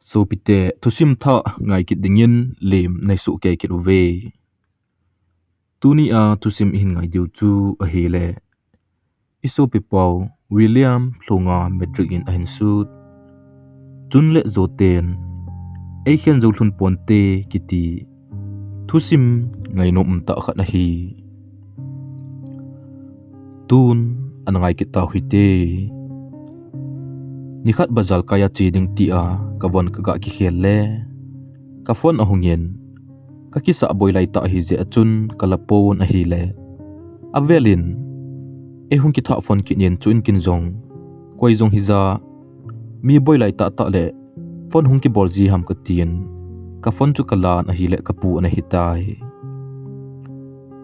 so pite thusim tha ngai kit dingin lem nai su ke kit uve tuni a thusim in ngai diu chu a hele iso pipau William Lhonga Madrid in ahin su Chun le Joten Eikhen Joten Ponte kiti thusim ngai nom ta khat na hi tun an ngai kit ta huite nikhat bazal kaya chi ding ti a kawon ka ki khel le ka phone a hungyen ka ki sa boy lai ta hi je achun kalapon a hi le avelin e hung ki tha phone ki nen chun kin zong koi zong hi za mi boy lai ta ta le phone hung ki bol ji ham ka tin ka phone chu kalan a hi le ka pu na hi tai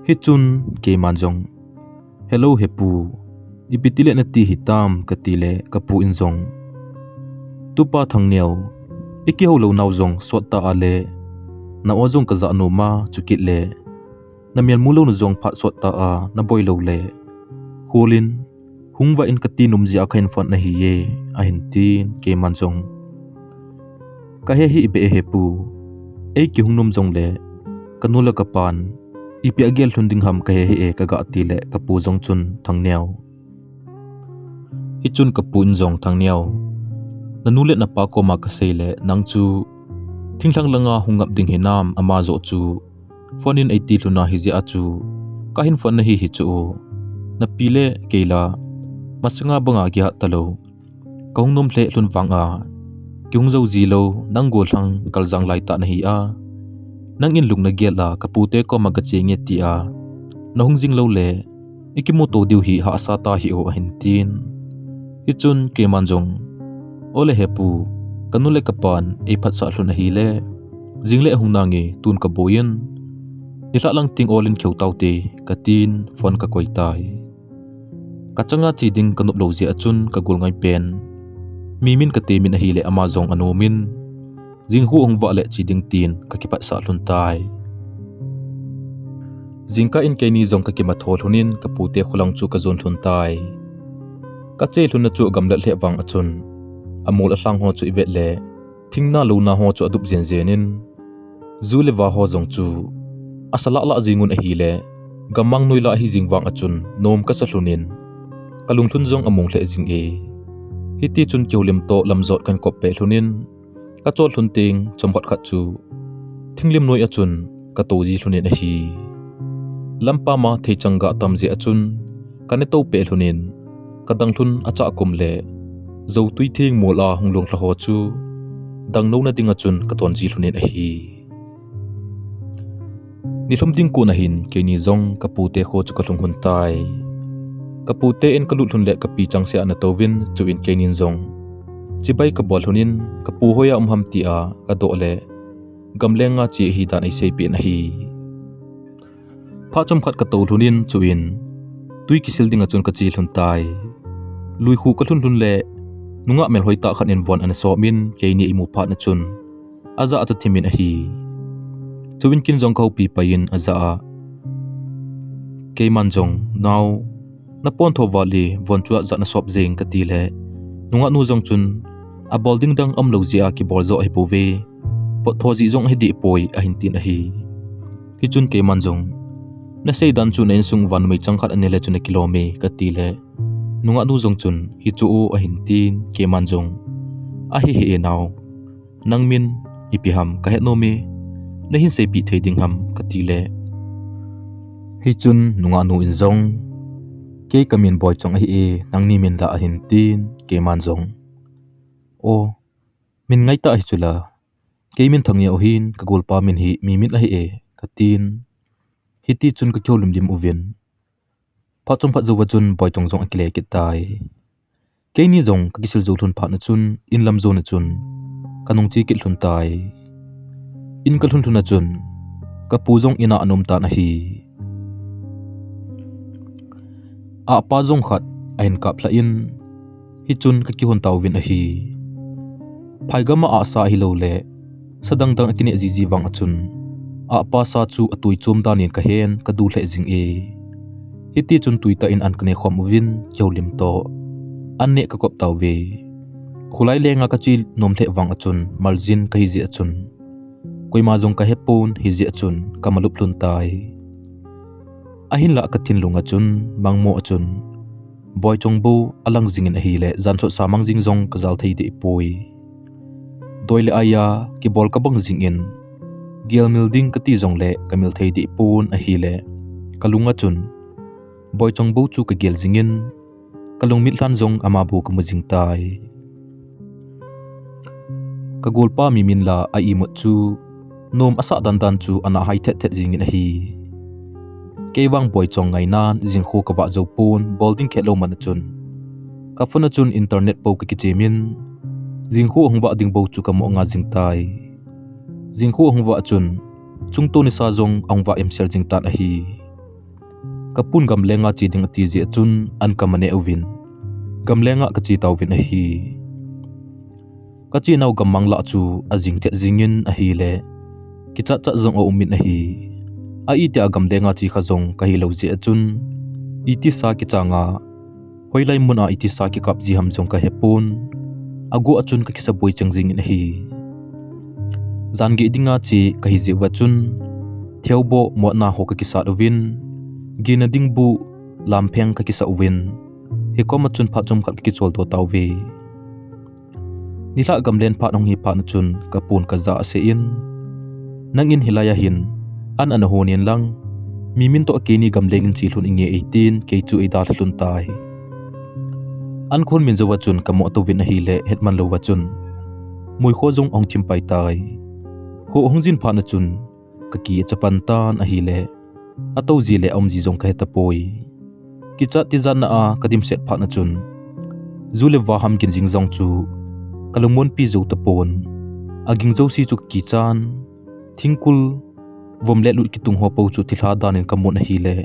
hi chun ke man zong hello hepu ipitile na ti hitam ka ti le ka pu in zong tupa thangneu iki ho lo naw zong sota ale na ozong ka za no ma chukit le na mel mulo no zong phat sota a na boy lo le holin hungwa in kati numji akhain fon na hi ye a hin tin ke man zong ka he hi be he pu ei ki hungnum zong le kanula ka pan ipi agel thunding ham ka he e ka ga ti le ka pu zong chun thangneu hi chun ka pu in zong thangneu nanule na pa ko ma ka seile nang chu thingthang langa hungap ding hinam ama zo chu phone in 80 luna hi ji achu ka hin phone na hi chu na pile keila masanga banga gya talo kaungnom hle hlun wanga kyung zo ji lo nang go thlang kaljang lai ta na hi a nang in lung na gela kapute ko maga chenge ti a na hungjing lo le ikimo to diu hi ha sa ta hi o hin tin hi chun ke manjong ole hepu kanule kapan e phat sa hlun hi le jingle hungnangi tun ka boyen nila lang ting olin kheu taute katin phone ka koi tai kachanga chi ding kanup lo je achun ka gul ngai pen mimin ka te min hi le amazon anomin jinghu ongwa le chi ding tin ka ki pat sa hlun tai jingka in keni zong ka ki ma thol hunin ka pute khulang chu ka zon hlun tai ka che hlun na chu gamla hle wang achun amol aslang ho chu ivet le thingna lo na ho chu adup zen zenin zule wa ho zong chu asala la jingun a hi le gamang noila hi jingwang achun nom ka sa hlunin kalung thun zong among hle jing e hiti chun kyolim to lamzot kan kop pe hlunin ka chol hlun ting chomkhat khat chu thinglim noi achun ka to ji hlunin a hi lampa ma theichanga tamje achun kane to pe hlunin kadang hlun acha kum le zo tui thing mola hunglong thla ho chu dang no na dinga chun ka ton ji hlunin a hi ni thum ding ku na hin ke ni zong kapute kho chu ka thlung hun tai kapute en kalut hlun le kapi changse ana towin chu in ke nin zong chibai ka bol hunin kapu hoya ham ti a ka do le gamlenga chi hi ta nei sei pi na hi pha chom khat ka to hlunin chu in tui kisil dinga chun ka chi hlun tai lui khu ka hlun hlun le nunga mel hoita khan en von an so min ke ni imu pha na chun aza atu thimin a hi chuwin kin zong kau pi pain aza a ke man jong now na pon tho wali von chua za na sop jeng ka ti le nunga nu zong chun a bolding dang am lo zia ki bol zo hi pove pot tho ji zong hi di poi a hin tin a hi hi chun ke man jong na sei dan chu nen sung van mai changkhat anele chun kilome ka ti le nunga nu zong chun hi chu a hin tin ke man jong a hi he naw nangmin ipi ham ka he no me na hin sei pi thei ding ham ka ti le hi chun nunga nu in zong ke kamin boy chong hi e nangni min la hin tin ke man zong o min ngai ta hi chula ke min thangni o hin ka gol pa min hi mi mit la hi e ka tin hi ti chun ka kholum dim uven pha chom pha zuwa chun boy chong zong akile ki tai ke ni zong ka kisil zo thun pha na chun in lam zo na chun kanung chi kil thun tai in ka thun thuna chun ka pu zong ina anom ta na hi a pa zong khat ain kap la in hi chun ka ki hon taw win a hi phaigama a sa hi lo le sadang dang akine ji wang achun a pa sa chu atui chum danin ka hen ka du hle jing e hiti chun tuita in an kane khom win kyolim to anne ka kop taw ve khulai lenga ka chi nom the wang achun margin ka hi ji achun koima jong ka hepon hi ji achun kamalup lun tai ahin la ka thin lunga chun mangmo achun boy chongbo alang jingin a hi le jancho samang jing jong ka zal thei de poi doile aya ki bol ka bang jing in gel milding ka ti jong le kamil thei de pon a hi le kalunga chun boy chongbo chu ka gel jingin kalung mit hlan jong ama bu ka mujing tai ka golpa mi min la a i mo chu nom asa dan dan chu ana hai the the jingin a hi kewang boy chong ngai nan jing kho ka wa zo pon bolding khelo man chun ka phone chun internet po ka kichemin jing kho hongwa ding bo chu ka mo nga jing tai jing kho hongwa chun chung to ni sa jong angwa em sel jing tan a hi kapun gam lenga chi ding ati je chun an kamane ovin gam lenga ka chi tawvin a hi ka chi nau gam mangla chu a jing the jingin a hi le ki cha cha jong o umin a hi a i te agam lenga chi kha jong ka hi lo je chun iti sa ki changa hoilai mun a iti sa ki kap ji ham jong ka hepon ago achun ka kisa boy changjing in hi zangi dinga chi ka hi je wa chun theubo mo na ho ka kisa ovin gina ding bu lampheng ka kisa ovin he kom achun pha chom khat ki chol do tawve nila gamlen pha nong hi pha na chun ka pun ka za se in nang in hilaya hin an an honin lang mimin to akeni gamleng in chi hlun inge 18 ke chu ida hlun tai an khon min zowa chun ka mo to vin hi le hetman lo wa chun mui kho jong ong chim pai tai ho hongjin pha na chun ka ki chapan tan a hi le ato ji le om ji jong ka heta poi ki cha ti zan na a kadim set pha na chun zule wa ham kin jing jong chu kalungmon pi zo ta pon aging zo si chu ki chan thingkul vom le lut ki tung ho po chu thilha danin kamon hi le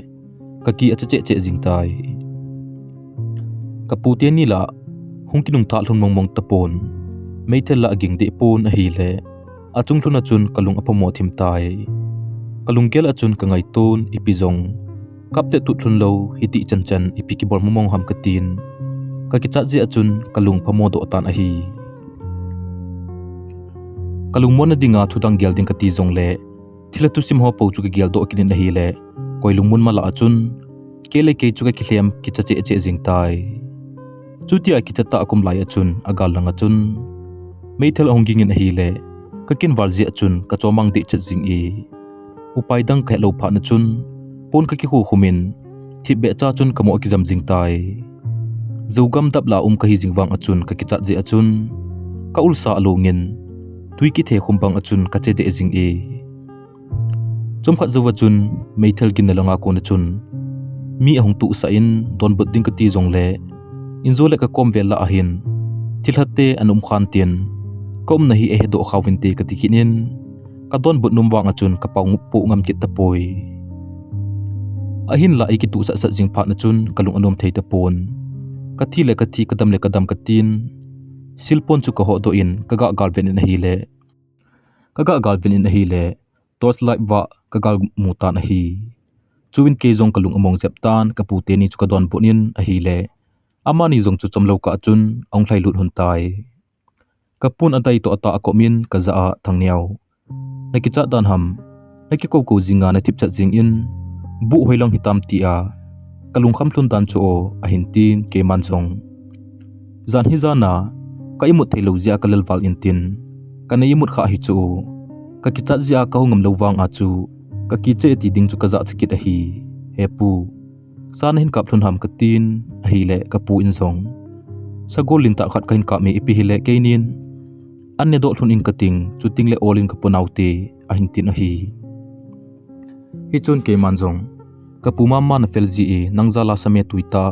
ka ki acha che che jing tai kapute ni la hungkinung ta hlun mong ta pon meithel la aging de pon a hi le achung hluna chun kalung apamo thim tai kalung gel achun ka ngai ton ipizong kapte tu thun lo hiti chan chan ipiki bol momong ham katin ka ki cha je achun kalung phamo do tan a hi kalung mon dinga thudang gel ding kati jong le thila tu sim ho po chu ka gel do kinin a hi le koilung mun mala achun kele ke chu ka khilem ki cha che che jing tai chutia ki chata akum lai achun agal langa chun meithel onging in a hi le ka kin warji achun ka chomang de che jing e upai dang khe lo pha na chun pon ka ki khu khumin thi be cha chun kamo ki jam jing tai zogam dap la ka hi jingwang achun ka ki cha je achun ka ulsa alongin tui ki the khumbang achun ka che de jing e chom khat zowa chun meithel kin langa ko na chun mi ahong tu sa in don bud ding ka ti jong le inzole ka kom vel la ahin thilhatte anum khan tien kom na hi e do khawin te ka tikinin ka don bud num wang achun ka pau pu ngam kit ta poi ahin la iki tu sa sa jing pha na chun kalung anom thei ta pon ka thi le ka thi kadam le kadam ka tin silpon chu ka ho do in ka ga galven in hi le ka ga galven in hi le torch light wa ka gal mu ta na hi chuwin ke jong kalung among zep tan ka pu te ni chu ka don bonin a hi le amani jong chu chomlo ka chun ong thlai lut hun tai kapun adai to ata akomin ka za a thangniaw naki cha dan ham naki ko ko jinga na thip cha jing in bu hoilong hitam ti a kalung kham thlun dan chu o a hin tin ke man chong zan hi zana ka imut thelo zia kalal wal in tin ka nei imut kha hi chu ka ki cha zia ka ngam lo wang a chu ka ki che ti ding chu ka za chikit a hi hepu san hin kap thlun ham ka tin a hi le ka pu in zong sagol lin ta khat kain ka me ipi hi le keinin anne do thlun in ka ting chu ting le olin ka punauti a hin tin a hi hi chun ke manjong ka pu ma man fel ji e nangzala same tuita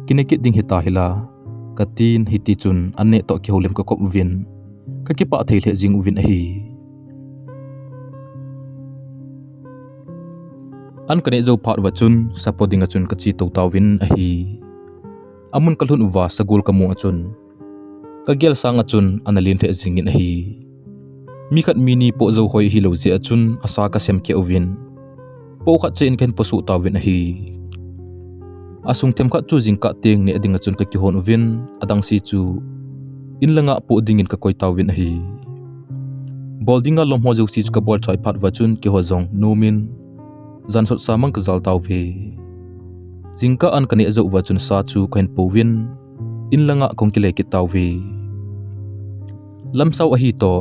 kinekit ding hita hila ka tin hiti chun anne to ki holem ka kop win ka ki pa thei le jing win a hi an kane zo phat wa chun supporting a chun ka chi to tawin a hi amun kalhun uwa sagol kamu a chun ka gel sang a chun analin the jingin a hi mi khat mini po zo hoi hi lo je a chun asa ka sem ke ovin po khat chen ken posu tawin a hi asung them khat chu jing ka teng ne ading a chun ka ki hon ovin adang si chu in langa pu dingin ka koi tawin hi boldinga lom ho si ka bol chai phat wachun ki hozong numin zan sot samang ka zal taw ve jingka an kani zo wachun sa chu kain powin in langa kongkile ki taw ve lamsaw a hi to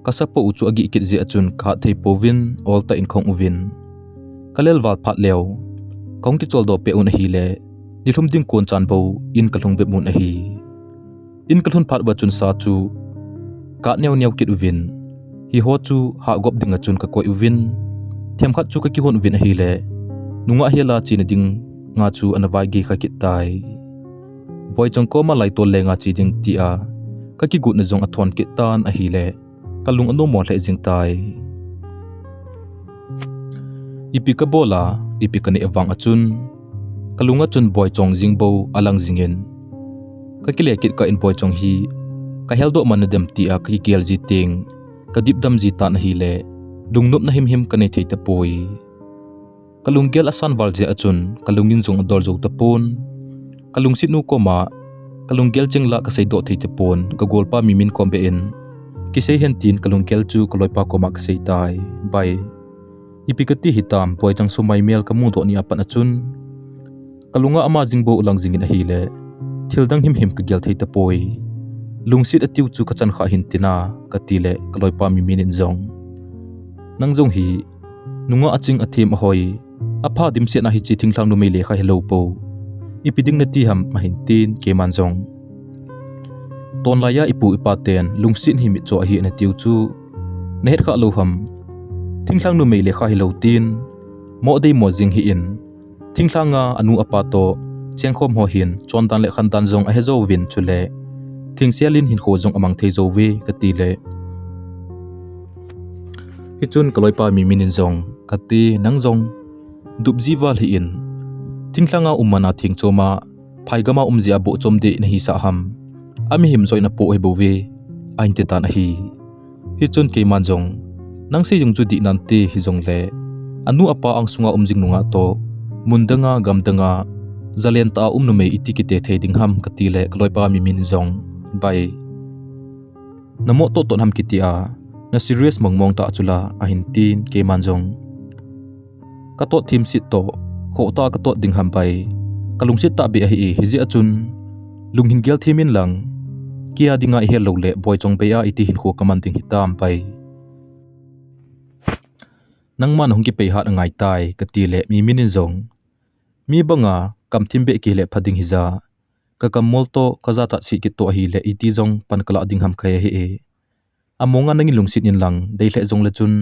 kasapo uchu agi kit je achun kha thei powin olta in khong uvin kalel wal phat lew kong ki chol do pe un hi le nilhum ding kon chan bo in kalung be mun a hi in kalhun phat wachun sa chu ka new kit uvin hi ho chu ha gop ding achun ka koi uvin thiam khat chu ka ki hon uvin a hi le nunga hela chin ding nga chu anawai gi kha kit tai boy chong ko ma lai tol le nga chi ding ti a ka ki gut na jong athon ki tan a hi le kalung anu mo hle jing tai ipi ka bola ipi ka ni awang achun kalunga chun boy chong jing bo alang jingen ka ki le kit ka in boy chong hi ka heldo man dem ti a ki gel ji ting ka dip dam ji ta na hi le lungnup na him ka nei thei ta poi kalung gel asan wal je achun kalungin jong dol jog ta pon kalung sit nu ko ma kalung gel cheng la ka sei do thei ta pon ka golpa mimin kombe in ki sei hen tin kalung gel chu kaloi pa ko ma ka sei tai bai ipikati hitam poi chang sumai mel ka mu do ni apan achun kalunga ama jingbo ulang jingin a hi le thildang him ka gel thei ta poi lungsit atiu chu kachan kha hin tina katile kaloi pa mimin jong nang jong hi nunga aching athim a hoi apha dim se na hi chi thingthlang nu mei le kha hello po ipiding na ti ham ma hin tin ke man jong ton la ya ipu ipa ten lungsin hi mi cho hi na tiu chu nehet kha lo ham thingthlang nu mei le kha hello tin mo dei mo jing hi in thingthlanga anu apa to chengkhom ho hin chon dan le khan dan jong a he zo win chule thingsialin hin kho jong amang thei zo we katile hi chun kaloi pa mi minin jong kati nang jong dup jiwal hi in thingthlanga umana thing choma phaigama umji abo chomde na hi sa ham ami him joina po he bowe ain te tan hi hi chun ke man jong nang se jung chu di nan te hi jong le anu apa ang sunga umjing nunga to mundanga gamdanga zalen ta nu me itikite theding ham katile kaloi pa mi min jong bai namo to ton ham kitia na serious mongmong ta chula a hin tin ke man jong ka to thim sit to kho ta ka to ding ham bai kalung sit ta be hi hi achun lunghin gel thimin lang kia dinga he lo le boy chong be a iti hin kho kaman ding hitam pai nang man hong ki pe hat ngai tai katile mi minin jong mi banga kam thim be ki le phading hiza ka kamol to kaza ta si ki to hi le iti jong pan kala ding ham khay hi e amonga nangi lungsit nin lang dei le jong le chun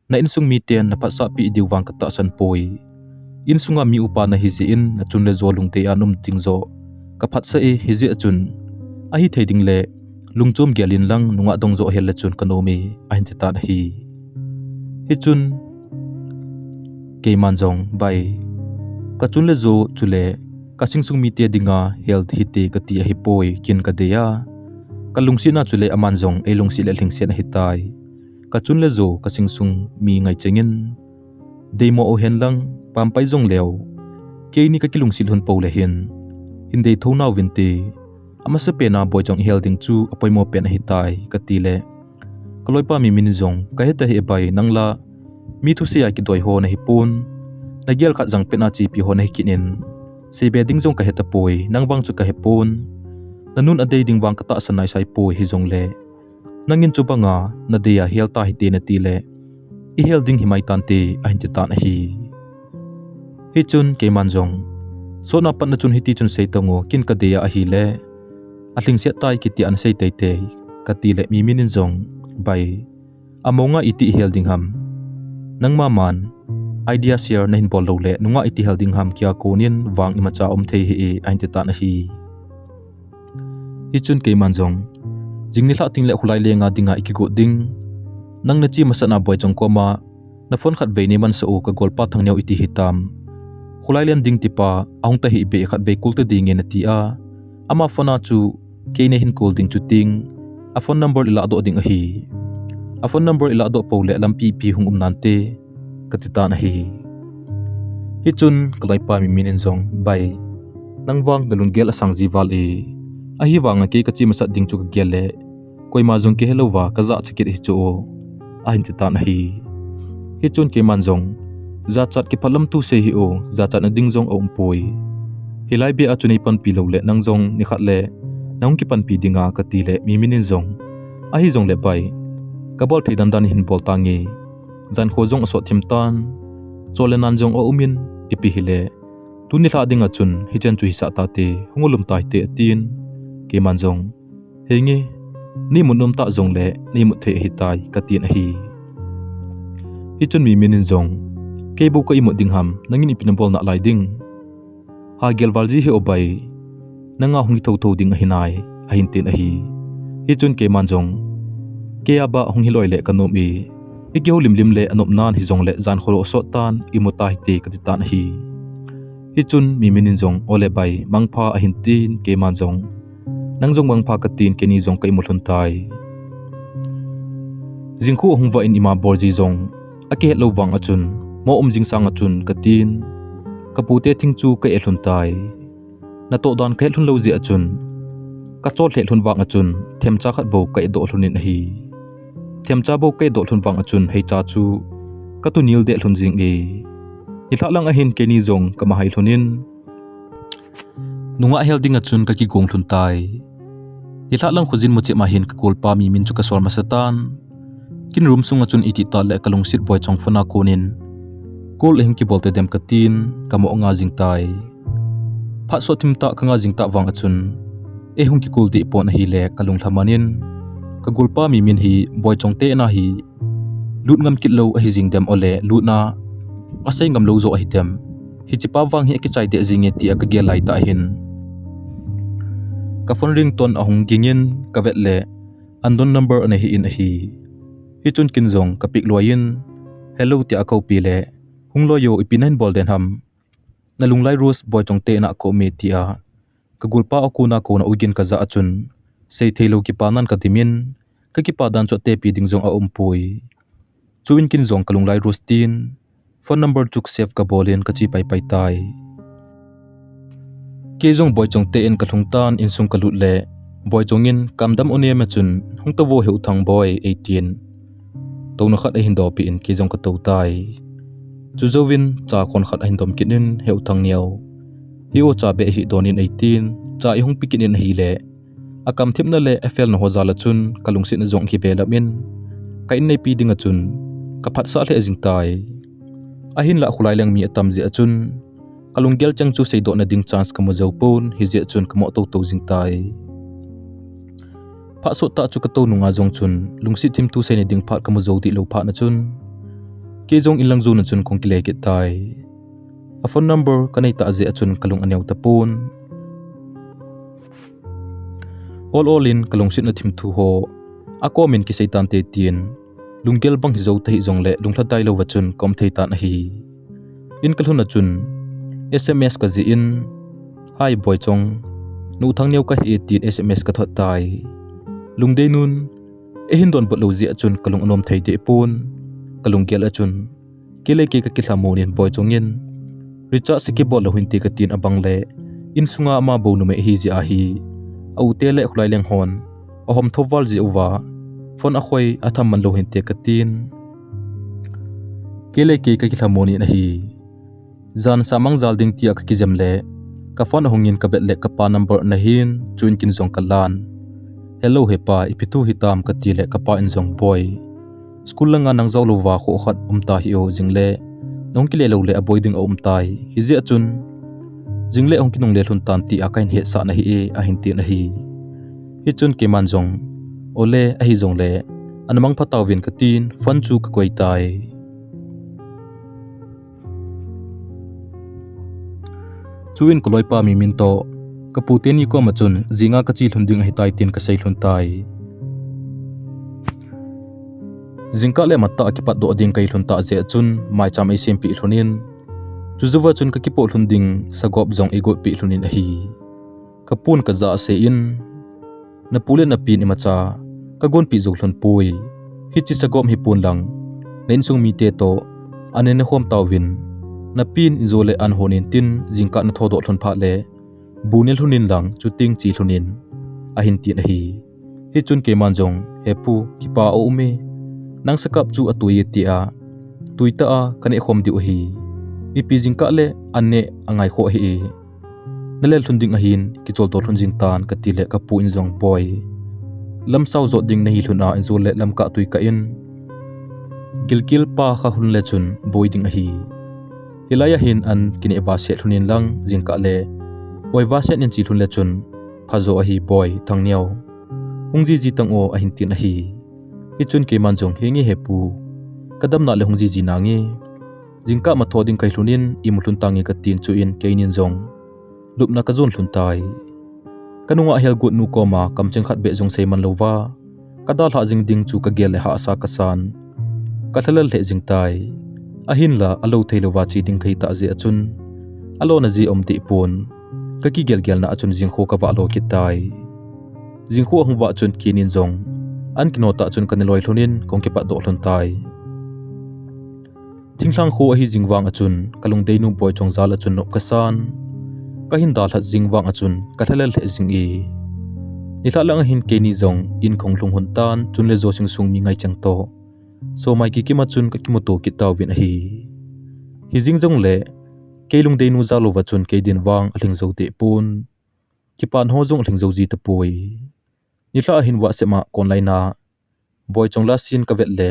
na in sung mi ten na phasa pi diwang ka ta san poi in sunga mi upa na hi ji in na chun le zo lung te anum ting zo ka phat sa e hi ji achun a hi theding le lungchom gyalin lang nunga dong zo hel le chun kanomi a hin ta na hi chun ke man jong bai ka chun le zo chule ka singsung mi te dinga health hite ka ti hi poi kin ka deya ka lungsi na chule aman jong e lungsi le thingsen hitai ka chun le zo ka singsung mi ngai chengin deimo o hen lang pampai jong lew ke ni ka kilung sil hun po le hin hinde thona winti ama se pena boy jong helding chu apoi mo pen hitai ka ti le kaloi pa mi min jong ka heta he bai nangla mi thu sia ki doi ho na hi pun na gel kha jang pena chi pi ho na hi kinin se beding jong ka heta poi nang bang chu ka he pun nanun adei ding wang ka ta sanai sai poi hi jong le nangin chu banga na deya helta hi te na ti le I helding hi mai tan te a hin te tan hi hi chun ke man jong so na pan na chun hi ti chun sei tango kin ka deya a hi le atling se tai ki ti an sei te te ka ti le mi minin jong bai amonga iti helding ham nang ma man idea share na hin bol lo le nunga iti helding ham kya konin wang ima cha om thei hi a hin te tan hi hi chun ke man jong jingni hla ting le khulai le nga dinga ikigo ding nang na chi masana boy chong koma na phone khat ve ni man so ka golpa thangneu iti hitam khulai len ding tipa ahung ta hi be khat ve kul te ding en ti a ama phone chu ke ne hin kul ding chu ting a phone number ila do ding a hi a phone number ila do po le lampi pi hung nan te katita na hi hi chun kalai pa mi minin jong bai nang wang dalun gel asang jiwal e Ahi wanga ke kachi masat ding chu gele koi ma jong ke hello wa kaza chikit hi chu ahin ti tan hi hi chun ke man jong za chat ke phalam tu se hi o za chat na ding jong om poi hilai be a chunei pan pi lo le nang jong ni khat le nang ki pan pi dinga ka ti le mi minin jong ahi jong le pai kabol thei dan dan hin bol tangi zan kho jong so thim tan chole nan jong o umin ipi hile tu ni tha dinga chun hi chen chu hi sa ta te hungulum tai te tin ke man jong henge ni munum ta jong le ni mu the hi tai ka tin hi hi chun mi minin jong ke bu ka imu ding ham nangin ipin bol na lai ding ha gel walji he obai nanga hungi tho tho ding hinai ahin tin hi hi chun ke man jong ke aba hungi loi le kanom i igeu lim lim le anop nan hi jong le jan khoro so tan imuta hi te ka ti tan hi hi chun mi minin jong ole bai mangpha ahin tin ke man jong nang jong mangpha ka tin ke ni jong kai mulhun tai jingkhu hungwa in ima borji jong ake lo wang achun mo jing sang achun ka tin kapute thingchu ka elhun tai na to dan ka elhun lo ji achun ka chol he hlun wang achun themcha khat bo ka do hlunin hi themcha bo ka do hlun wang achun hei cha chu ka tu nil de hlun jing e hi thlang a hin ke ni jong ka ma hai hlunin nunga helding achun ka ki gong hlun tai hi thlang khujin mu che ma hin ka kol pa mi min chu ka sol ma satan kin room sunga chun iti ta le kalung sit boy chong phona konin kol hing ki bolte dem katin kamo nga jing tai pha so thim ta kanga jing ta wang achun e hung ki kul ti pon hi le kalung thamanin ka gulpa mi min hi boy chong te na hi lut ngam kit lo a hi jing dem ole lut na asai ngam lo zo a hi dem hi chipa wang hi ki chai de jing e ti a ka ge lai ta hin ka phone ring ton a hung gingin ka vet le andon number ane hi in a hi hi chun kin jong ka pik loin hello ti a ko pi le hung lo yo ipinain bol den ham na lunglai rose boy chong te na ko me ti a ka gulpa akuna ko na ugin ka za achun sei thelo ki panan ka timin ka ki pa dan cho te pi ding jong a pui chuin kin jong kalunglai rose tin phone number chuk save ka bolin ka chi pai pai tai ke jong boy chong te en ka thung tan in sung ka lut le boy chongin kamdam one ma chun hung to wo heu thang boy 18 to na khat a hin do pi in ke jong ka to tai chu zowin cha kon khat a hin dom kinin heu thang niao hi o cha be hi donin 18 cha i hung pikinin hi le akam thipna le fl na hozala chun kalung sin jong hi be lamin ka in nei pi dinga chun ka phat sa le jing tai a hin la khulai lang mi atam ji achun kalung gel chang chu sei do na ding chance ka mo zo pon hi je chun ka mo to to jing tai pha so ta chu ka to nunga jong chun lungsi thim tu se ni ding phat ka mo zo ti lo pha na chun ke jong in lang zu na chun kong ki le ke tai a phone number kanai ta je achun kalung anew ta pon all in kalung sit na thim thu ho a comment ki seitan te tin lungel bang hi zo ta hi jong le lungthla dai lo wa chun kom thei ta na hi in kalhun na chun sms ka ji in hi boy chong nu thang new ka hi tin sms ka thot tai lungdei nun e hin don bot lo ji achun kalung anom thei de pon kalung gel achun kele ke ka ki thlamonin boy chongin richa siki bol lo hinti ka tin abang le in sunga ma bo nu me hi ji a hi au te le khlai leng hon ahom thowal ji uwa phone a khoi atham man lo hinti ka tin kele ke ka ki thamoni na hi zan samang zal ding ti ka ki jam le ka phone hongin ka bet le ka pa number na hin chuin kin jong kalan hello hepa ipitu hitam ka ti le ka pa in jong boy school langa nang zaw lo wa kho khat umta hi o jingle nong ki le lo le avoid ding om tai hi je achun jingle ong ki nong le hlun tan ti a kain he sa na hi e a hin ti na hi hi chun ke man jong ole a hi jong le anamang phatau win ka tin fan chu ka koi tai chuin koloi pa mi min to kaputeni ko machun zinga ka chi hlunding hi tai tin ka sei hlun tai zingka le matta ki pat do ding kai hlun ta je chun mai cham ai sem pi hlunin chuzuwa chun ka ki po hlunding sagop jong ego pi hlunin a hi kapun ka za se in na pule na pin imacha ka gon pi zo hlun pui hi chi sagom hi pun lang nen sung mi te to ane na khom tawin na pin izole an honin tin jingka na thodo hlun pha le bunel hunin lang chuting chi hlunin ahin tin hi hi chun ke manjong hepu kipa o ume nang sakap chu atui tia tuita a kane khom diu hi ipi jingka le anne angai kho hi nalel thunding ahin kichol to thunjing tan katile kapu injong boy lam sau zo ding nahi thuna inzol le lam ka tui ka in gilkil pa kha hun le chun boy ding ahi hilaya hin an kine ba se thunin lang jingka le oi wa se nin chi thun le chun phazo ahi boy thangniao hungji ji tang o ahin tin ahi hi chun ke manjong hengi hepu kadam na le hungji ji nangi jingka ma thoding kai thlunin imhlun tangi ka tin chu in keinin jong lupna ka zon thlun tai kanunga hel gut nu koma kamcheng khat be jong seiman lova kadal ha jing ding chu ka gel le ha sa kasan ka thalal le jing tai ahin la alo theilowa chi ding khai ta je achun alo na ji omti pon ka ki gel na achun jing kho ka wa lo ki tai jing kho hung wa chun kinin jong an kino ta chun kaniloi thlunin kongke pa do thlun tai thingthlang kho hi jingwang achun kalung deinu boy chong zal achun nop kasan kahin dal hat jingwang achun kathalal le jing e ni tha lang hin ke ni jong in khong lung hun tan chun le zo sing sung mi ngai chang to so mai ki ki ma chun ka ki mo to ki taw win hi jing jong le keilung deinu zalo wa chun ke din wang aling zo te pun ki pan ho jong aling zo ji ta pui ni tha hin wa se ma kon lai na boy chong la sin ka vet le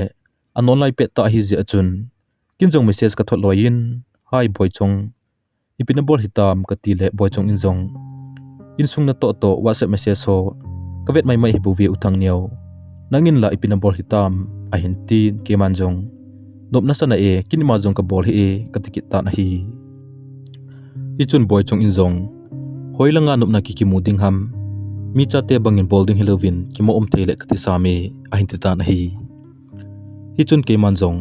anon lai pe ta hi ji achun kin jong message ka thot loin hi boy chong ipinabol hitam ka ti le boy chong in jong in sung na to whatsapp message so ka vet mai mai hi bu vi uthang niaw nangin la ipinabol hitam a hin tin ke manjong nop na sana e kin ma jong ka bol hi e ka tikit ta na hi hi chun boy chong in jong hoilanga nop na ki mu ding ham mi cha te bangin bolding hilovin ki mo om thele ka ti sami a hin ta na hi hi chun ke manjong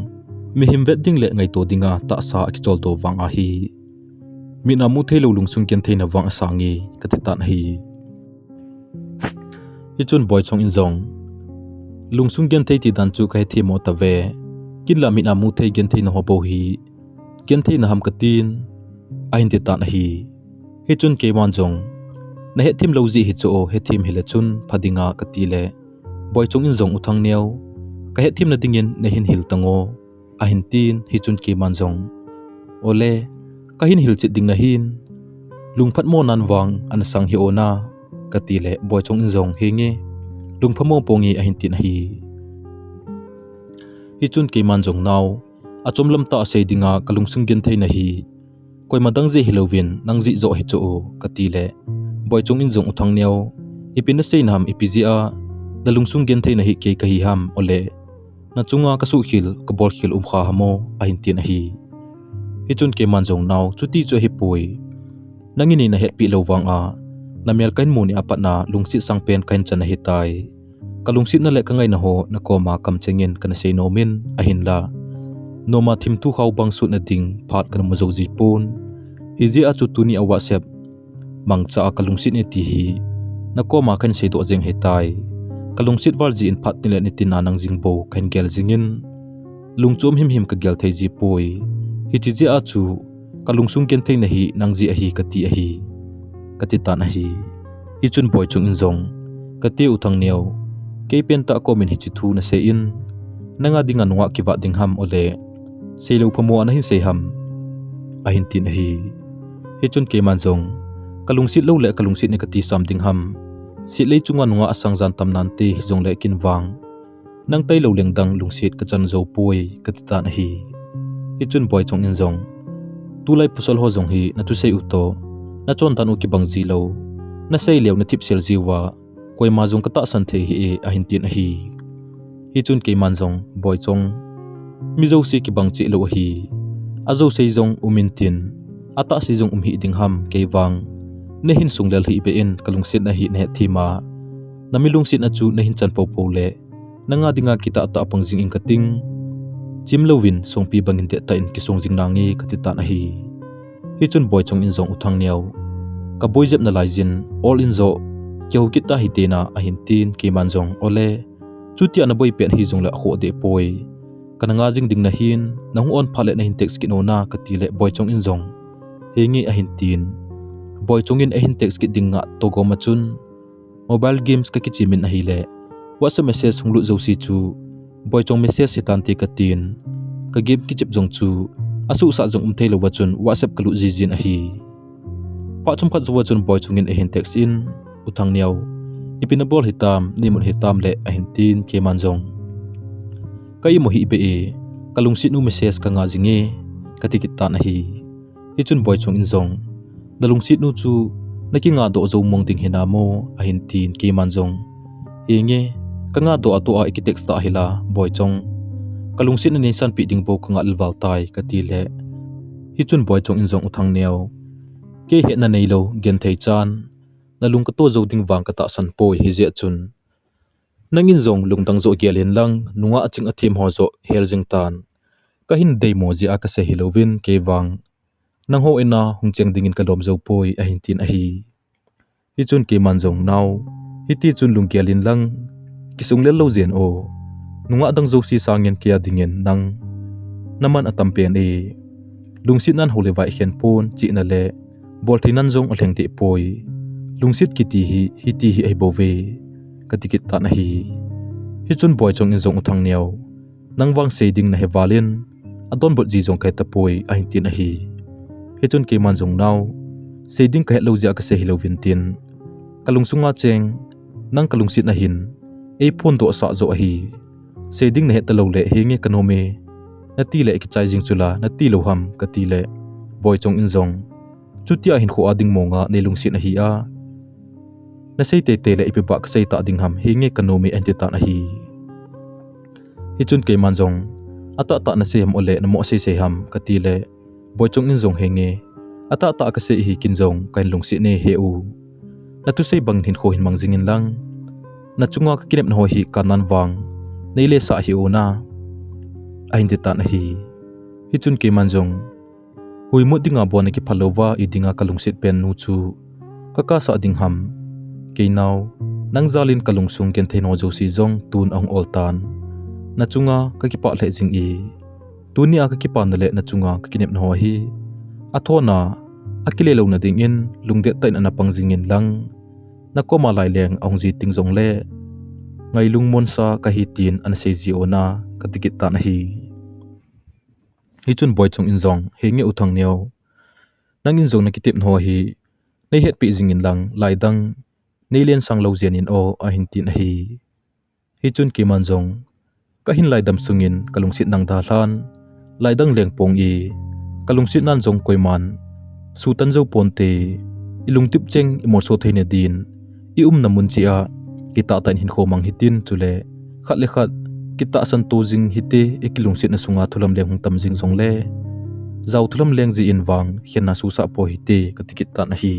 mi him vet ding le ngai to dinga ta sa ki chol to wang a hi mi na mu thelo lungsung ken theina wang asangi ka ti ta na hi hi chun boy chong in jong lungsung gen thei ti dan chu kai thi mo ta ve kin la mi na mu thei gen thei na ho bo hi gen thei na ham ka tin a hin ti ta na hi chun ke manjong na he thim lo ji hi chu o he thim hi le chun phadinga ka ti le boy chong in jong uthang neu ka he thim na dingin ne hin hil tango a hin tin hi chun ke manjong ole ka hin hil chit ding na hin lungphat mo nan wang an sang hi ona ka ti le boy chong in jong he nge lungphamo pongi a hin tin hi chun ke manjong naw achom lam ta sei dinga kalungsung gen thei na hi koi madang je hilovin nangji zo hi chu ka ti le boy chong in jong uthang neu ipina sei nam ipji a dalungsung gen thei na hi ke ka hi ham ole na chunga ka su khil ka bol khil kha hamo a hin tin hi chun ke manjong naw chuti chu hi pui nangini na het pi lowang a namel kain mu ni apatna lungsi sangpen kain chana hi tai kalungsi na le ka ngai na ho na ko ma kam chengin kana sei no min a hin la no ma thim tu khau bang su na ding phat kan mo zo ji pun hi ji a chu tu ni a whatsapp mangcha kalungsi ni ti hi na ko ma kan sei do jeng he tai kalungsit war ji in phat ni le ni tin anang jing bo kain gel jingin lungchom him ka gel thei ji pui hi chi ji a chu kalungsung ken thei na hi nangji a hi kati a hi kati ta na hi chun boy chung in jong kati uthang neo ke pen ta ko min hi chi thu na se in nanga dinga nuwa ki wa ding ham ole seilo phamo an hin se ham a hin tin a hi chun ke man jong kalungsit lo le kalungsit ne kati sam ding ham si lei chunga nuwa asang jan tam nan te hi jong le kin wang nang tai lo leng dang lungsit ka chan zo pui kati ta na hi chun boy chung in jong tu lai pusal ho jong hi na tu sei uto na chon tan u ki bang ji lo na sei lew na thip sel jiwa koi ma jong kata san the hi a hin tin a hi chun ke man jong boy chong mi zo si ki bang chi lo hi a zo sei jong umin tin ata si jong hi ding ham ke wang ne hin sung lel hi be in kalung sit na hi ne thima na mi lung sit na chu na hin chan po po le nanga dinga kita ta pang jing in kating chim lovin songpi bangin te ta in ki song jing nangi katita na hi chun boy chong in jong uthang neo ka boy jep na lai jin all in zo keu kita hi te na a hin tin ki man jong ole chutia na boy pen hi jong la kho de poi kananga jing ding na hin nang on phale na hin text ki no na kati le boy chong in jong hengi a hin tin boy chong in a hin text ki dinga to go ma chun mobile games ka kichimin a hi le WhatsApp message hunglu zo si chu boy chong message sitan ti katin ka game ki chip jong chu asu sa jong thei lo wachun WhatsApp kalu jin a hi pa chum khat zo wachun boy chungin a hin text in uthang niaw ipinabol hitam nimut hitam le a hin tin ke manjong kai mo hi be e kalungsi nu message ka nga jinge katikit ta na hi chun boy chung in zong nalungsi nu chu naki nga do zo mong ting hina mo a hin tin ke manjong enge ka nga do ato a ikitext ta hila boy chong kalungsi na ni san pi ding bo ka nga lwal tai katile chun boy chong in zong uthang niaw ke he na nei lo gen thei chan nalung ka to zo ding wang ka ta san poi hi je chun nangin zong lungtang zo gelin lang nunga aching athim ho zo heljing tan ka hin dei mo ji aka se hilovin ke wang nang ho ena hungcheng dingin kalom zo poi a hin tin a hi chun ke manjong naw hiti chun lung gelin lang kisung le lo zen o nunga dang zo si sangyen kia dingin nang naman atampen e lungsit nan hole vai hen pon chi na le bol thinan zong alheng ti poi lungsit kiti hi hiti hi ai bove katikit ta na hi chun boy chong in zong uthang niaw nangwang seiding na hevalin adon bot ji zong kai ta poi a hin tin a hi chun ke man zong naw seiding ka lo ja ka se hilovin tin kalungsunga cheng nang kalungsit na hin e phone do sa zo a hi seiding na heta lo le henge kanome na ti le ki chai jing chula na ti lo ham ka ti le boy chong in zong chutia hin kho ading monga ne lungsit na hi a na sei te te le ipiba ka sei ta ding ham henge kanome anti ta na hi chun ke manjong ata ta na se ham ole na mo se ham ka ti le boy chong in zong henge ata ta ka se hi kin zong kain lungsit ne he u na tu sei bang hin kho hin mangjing in lang na chunga ka kinep na ho hi kanan wang neile sa hi ona ain te ta na hi chun ke manjong hui mo dinga bon ki phalowa idinga kalungsit pen nu chu kaka sa ding ham ke naw nang zalin kalungsung ken theino jo si jong tun ang oltan na chunga ka ki pa le jing e tunia ka ki pa na le na chunga ka kinep na ho hi athona akile lo na ding in lungde tain ana pangjing in lang na koma lai leng ongji tingjong le ngai lungmon sa ka hitin an sei ji ona katikit ta na hi chun boy chung in zong henge uthang neo nangin zong na kitip no hi nei het pi jing in lang lai dang neilen sang lo zen in o a hin tin a hi chun ki man zong ka hin lai dam sungin kalungsit nang da hlan lai dang leng pong i kalungsit nan zong koiman sutan zo ponte ilung tip cheng imor so theine din i namun chia kita tan hin khomang hitin chule khat le khat kita san to jing hite ekilung sit na sunga thulam leng hung tam jing zong le zau thulam leng ji in wang hiana su sa po hite katikit ta na hi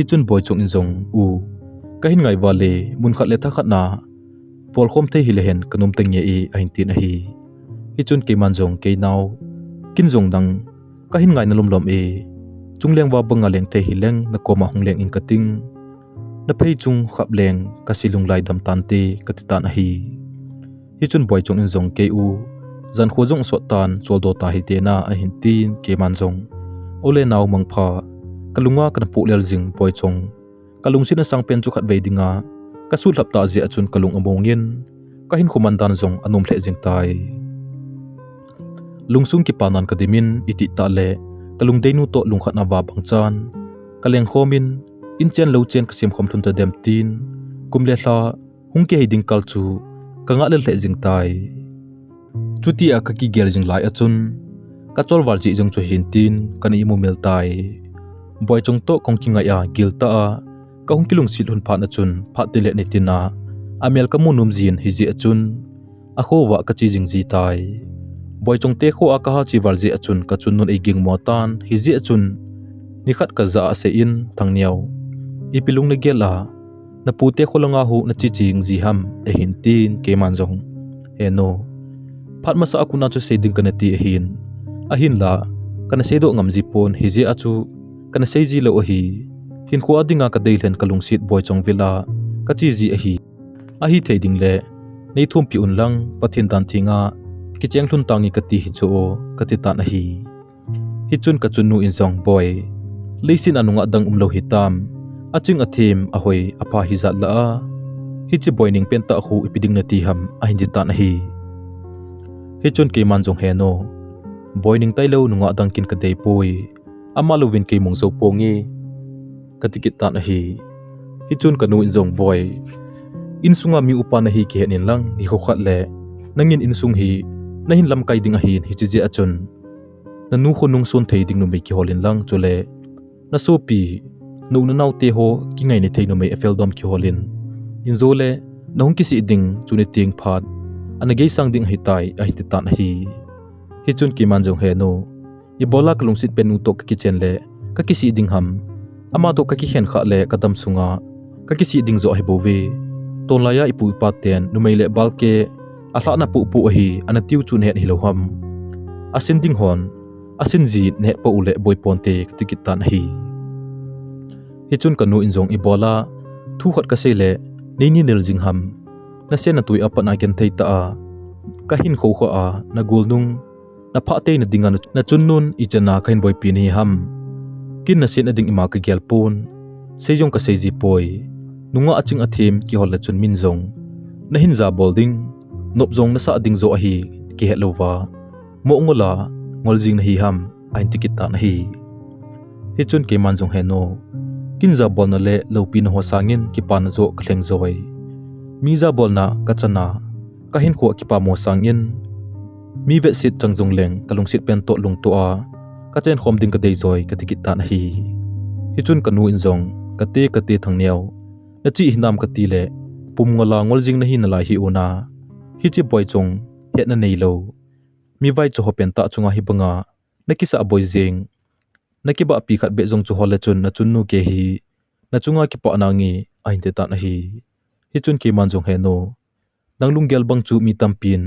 chun boy chung in zong u ka hin ngai wale mun khat le tha khat na pol khom the hi le hen kanum teng ye e ain tin a hi chun ke man zong ke naw kin zong dang ka hin ngai na lom lom e chungleng wa banga leng the hi leng na koma hung leng in kating na phei chung khap leng ka silung lai dam tan te katita na hi chun boy chung in zong ke u zan kho jong so tan choldo ta hi te na a hin tin ke man zong ole naw mangpha kalunga kan pu lel jing boy chong kalung sin sang pen chu khat ve dinga ka su hlap ta je achun kalung amongin ka hin khumandan zong anom hle jing tai lungsung ki panan kadimin iti ta le kalung deinu to lung khat na wa bang chan kaleng khomin in chen lo chen kasim khom thun ta dem tin kumle hla hungke hiding kal chu kanga le hle jing tai chuti a ka ki gel jing lai achun ka chol wal ji jong chu hin tin kan i mu mel tai boy chong to kong ki nga ya gil ta a ka hung kilung sil hun pha na chun pha te le ni tina amel ka munum jin hi ji achun a kho wa ka chi jing ji tai boy chong te kho a ka ha chi wal ji achun ka chun nun e ging mo tan hi ji achun ni khat ka za se in thang niaw ipilung na gela na pute kholanga hu na chi ching ji ham e hin tin ke man jong eno phat ma sa akuna chu se ding kana ti hin a hin la kana se do ngam ji pon hi ji achu kana se ji lo hi hin kho adinga ka deilen kalung sit boy chong vila ka chi ji a hi thei ding le nei thum pi un lang pathin dan thinga ki cheng thun tangi ka ti hi chu o ka ti ta na hi chun ka chun nu in zong boy leisin anunga dang umlo hitam aching athim ahoi apa hi zat la a hi chi boining penta khu ipiding na ti ham a hindi ta na hi Chun ke manjong he no boining tailo nunga dangkin ka dei poi ama lovin ke mong so pongi katikit ta na hi Chun kanu injong boy insunga mi upa na hi ke henin lang ni khokhat le nangin insung hi nahin lam kai ding a hin hi chi je achun nanu khonung son thei ding no me ki holin lang chole na so pi no na nau te ho ki ngai ni thei no me efel dom ki holin inzole na hung ki si ding chuni ting phat anagei sang ding hi tai a hi tan hi Chun ki manjong he no i bola kalung sit penu to ka ki chen le ka ki si ding ham ama to ka ki hen kha le kadam sunga ka ki si ding zo hi bowe ton laya ipu pa ten nu mai le balke a hla na pu pu hi anatiu chun het hi lo ham asin ding hon asin ji ne po ule boy ponte tikit tan hi Chun kanu injong i bola thu khat ka se le ni ni nil jing ham na se na tui apa na gen thei ta a ka hin kho kho a na gul nung na pha te na dinga na chun nun i chana khain boy pi ni ham kin na sen ading ima ka gel pon se jong ka se ji poi nunga aching athim ki hol la chun min jong na hin za bolding nop jong na sa ding zo a hi ki helova mo ngola ngol jing na hi ham ain tikit ta na hi Chun ke man jong he no kin za bol na le lo pi na ho sangin ki pan zo kleng zoi mi za bol na ka chana ka hin kho ki pa mo sangin mi ve sit changjong leng kalung sit pen to lung to a ka chen khom ding ka dei zoi ka tikit ta na hi Chun kanu in jong ka te thang neo na chi hinam ka ti le pum ngola ngol jing na hi na lai hi una hi chi boy chong het na nei lo mi vai cho ho pen ta chunga hi banga na ki sa boy jing na ki ba pi khat be jong chu hol le chun na chun nu ke hi na chunga ki pa na ngi a hin te ta na hi Chun ke man jong he no danglung gel bang chu mi tampin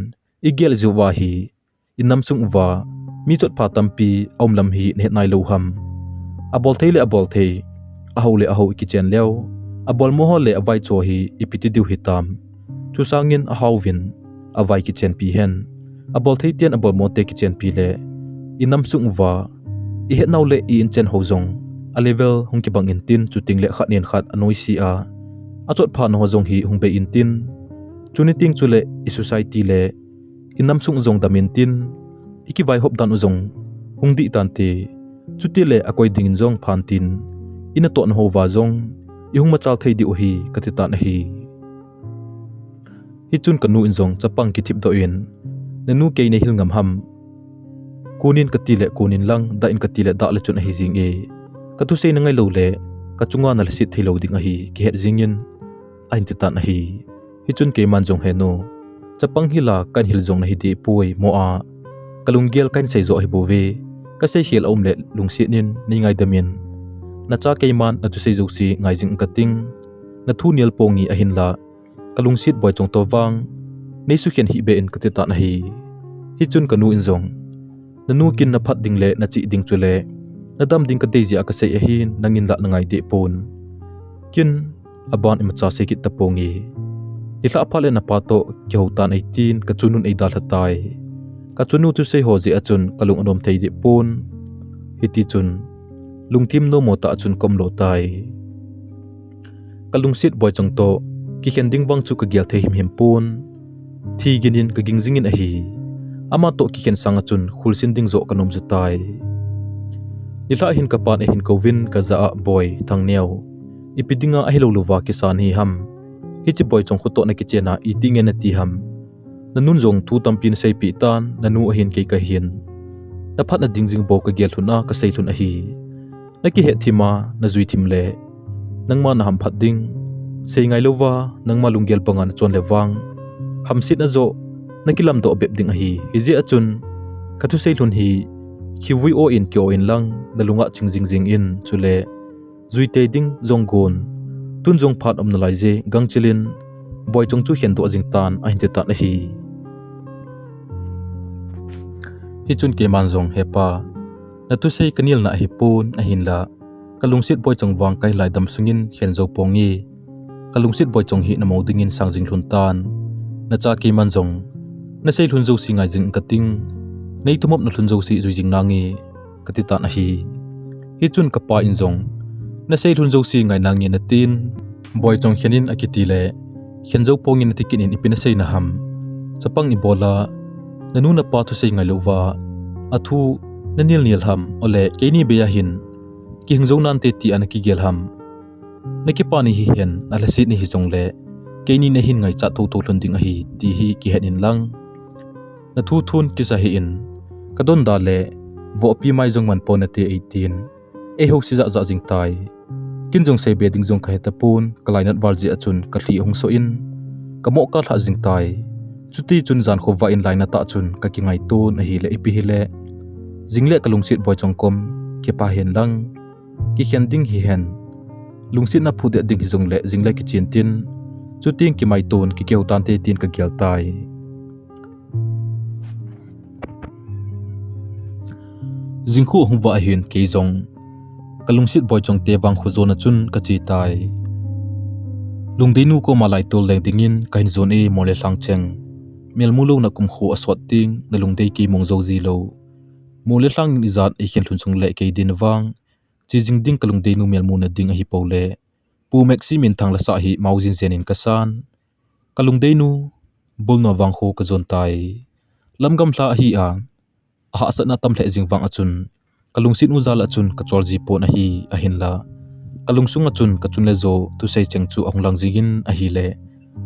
igel zu wa hi inam sung wa mi chot pha tampi omlam hi ne nai lo ham abol thei le abol thei a ho le a ho ki chen leo abol mo ho le avai cho hi ipiti diu hi tam chu sangin a hawin avai ki chen pi hen abol thei tian abol mo te ki chen pi le inam sung wa i het nau le i in chen ho zong a level hung ki bang in tin chu ting le khat nen khat anoi si a achot pha no zong hi hung be in tin chuni ting chule i society le inam sung zong damin tin iki vai hop dan uzong hung di tan te chuti le akoi ding in zong phan tin ina to no wa zong i hung ma chal thei di o hi katita na hi Chun kanu in zong chapang ki thip do in nanu ke ne hil ngam ham kunin katile kunin lang da in katile da le chun hi jing e katu se na ngai lo le ka chunga na sit thilo ding a hi ki het jingin ain ti ta na hi Chun ke man jong he no chapang hila kan hil jong na hi di poi mo a kalunggel kan sei zo hi bove ka sei hil om le lungsi nin ni ngai damin na cha ke man na tu sei zo si ngai jing kating na thu nial pongi a hin la kalungsit boy chong to wang nei su khen hi be in katita na hi Chun kanu in jong nanu kin na phat ding le na chi ding chule na dam ding ka deji aka sei a hin nangin la na ngai de pon kin aban im cha sei kit ta pongi ila phale na pa to ki ho tan 18 ka chunun ei dal hatai ka chunu tu sei ho ji achun kalung anom thei de pon hiti chun lungthim no mota achun kom lo tai kalung sit boy chong to ki khending bang chu ka gel thei him pon thi ginin ka gingjingin a hi ama to ki khen sang achun khulsin ding zo kanom zatai ila hin ka pan e hin kovin ka za boy thang neo ipidinga a hilo luwa ki san hi ham hichi boy chong khuto na ki chena eating en ti ham nanun jong thu tampin sei pi tan nanu a hin ke ka hin na phat na dingjing bo ka gel thuna ka sei thun a hi na ki he thima na zui thim le nangma na ham phat ding sei ngai lova nangma lunggel pangan chon le wang ham sit na zo na kilam do bep ding a hi hizi achun ka thu sei thun hi khiwi o in kyo in lang na lunga chingjing jing in chule zui te ding zong gon tun jong phat om na lai je gang chilin boy chong chu hian do jing tan a hin te ta na hi Chun ke man jong hepa na tu sei kanil na hi pun a hin la kalungsit boy chong wang kai lai dam sungin hian zo pongi kalungsit boy chong hi na mo dingin sangjing hlun tan na cha ke man jong na sei hlun zo si ngai jing kating nei tumop na hlun zo si zui jing nangi katita na hi Chun ka pa in jong na sei thun zo si ngai nang ni na tin boy chong khianin akiti le khian zo pongin tikin in ipina sei na ham chapang i bola nanu na pa thu sei ngai lova athu nanil nil ham ole keini beya hin ki hingzo nan te ti an ki gel ham naki pani hi hen ala sit ni hi chong le keini na hin ngai cha tho tho hlon ding a hi ti hi ki hen in lang na thu thun ki sa hi in kadon da le vo pi mai jong man pon ate 18 e ho si za za jing tai kin jong sei be ding jong khai ta pun kalainat walji achun ka thli hong so in kamo ka thla jing tai chuti chun jan khova in laina ta chun ka ki ngai tu na hi le ipi hi le jingle kalung sit boy chong kom ke pa hen lang ki khian ding hi hen lungsit na phu de ding hi jong le jingle ki chin tin chuting ki mai ton ki keu tan te tin ka gel tai jingkhu hongwa hin ke jong kalungsit boy chong te bang khuzona chun ka chi tai lungdeinu ko malai tol leng dingin kain zon e mole hlang cheng melmulo na kum khu aswat ting na lungdei ki mongzo ji lo mole hlang ni zat e khian thun chung le ke din wang chi jing ding kalungdeinu melmu na ding a hi pole pu maxi min thang la sa hi maujin zen in kasan kalungdeinu bulno wang khu ka zon tai lamgam hla hi a ha sa na tam le jing wang achun kalungsit nu zal achun ka chol ji po na hi a hin la kalungsung achun ka chun le zo tu sei cheng chu ong lang jigin a hi le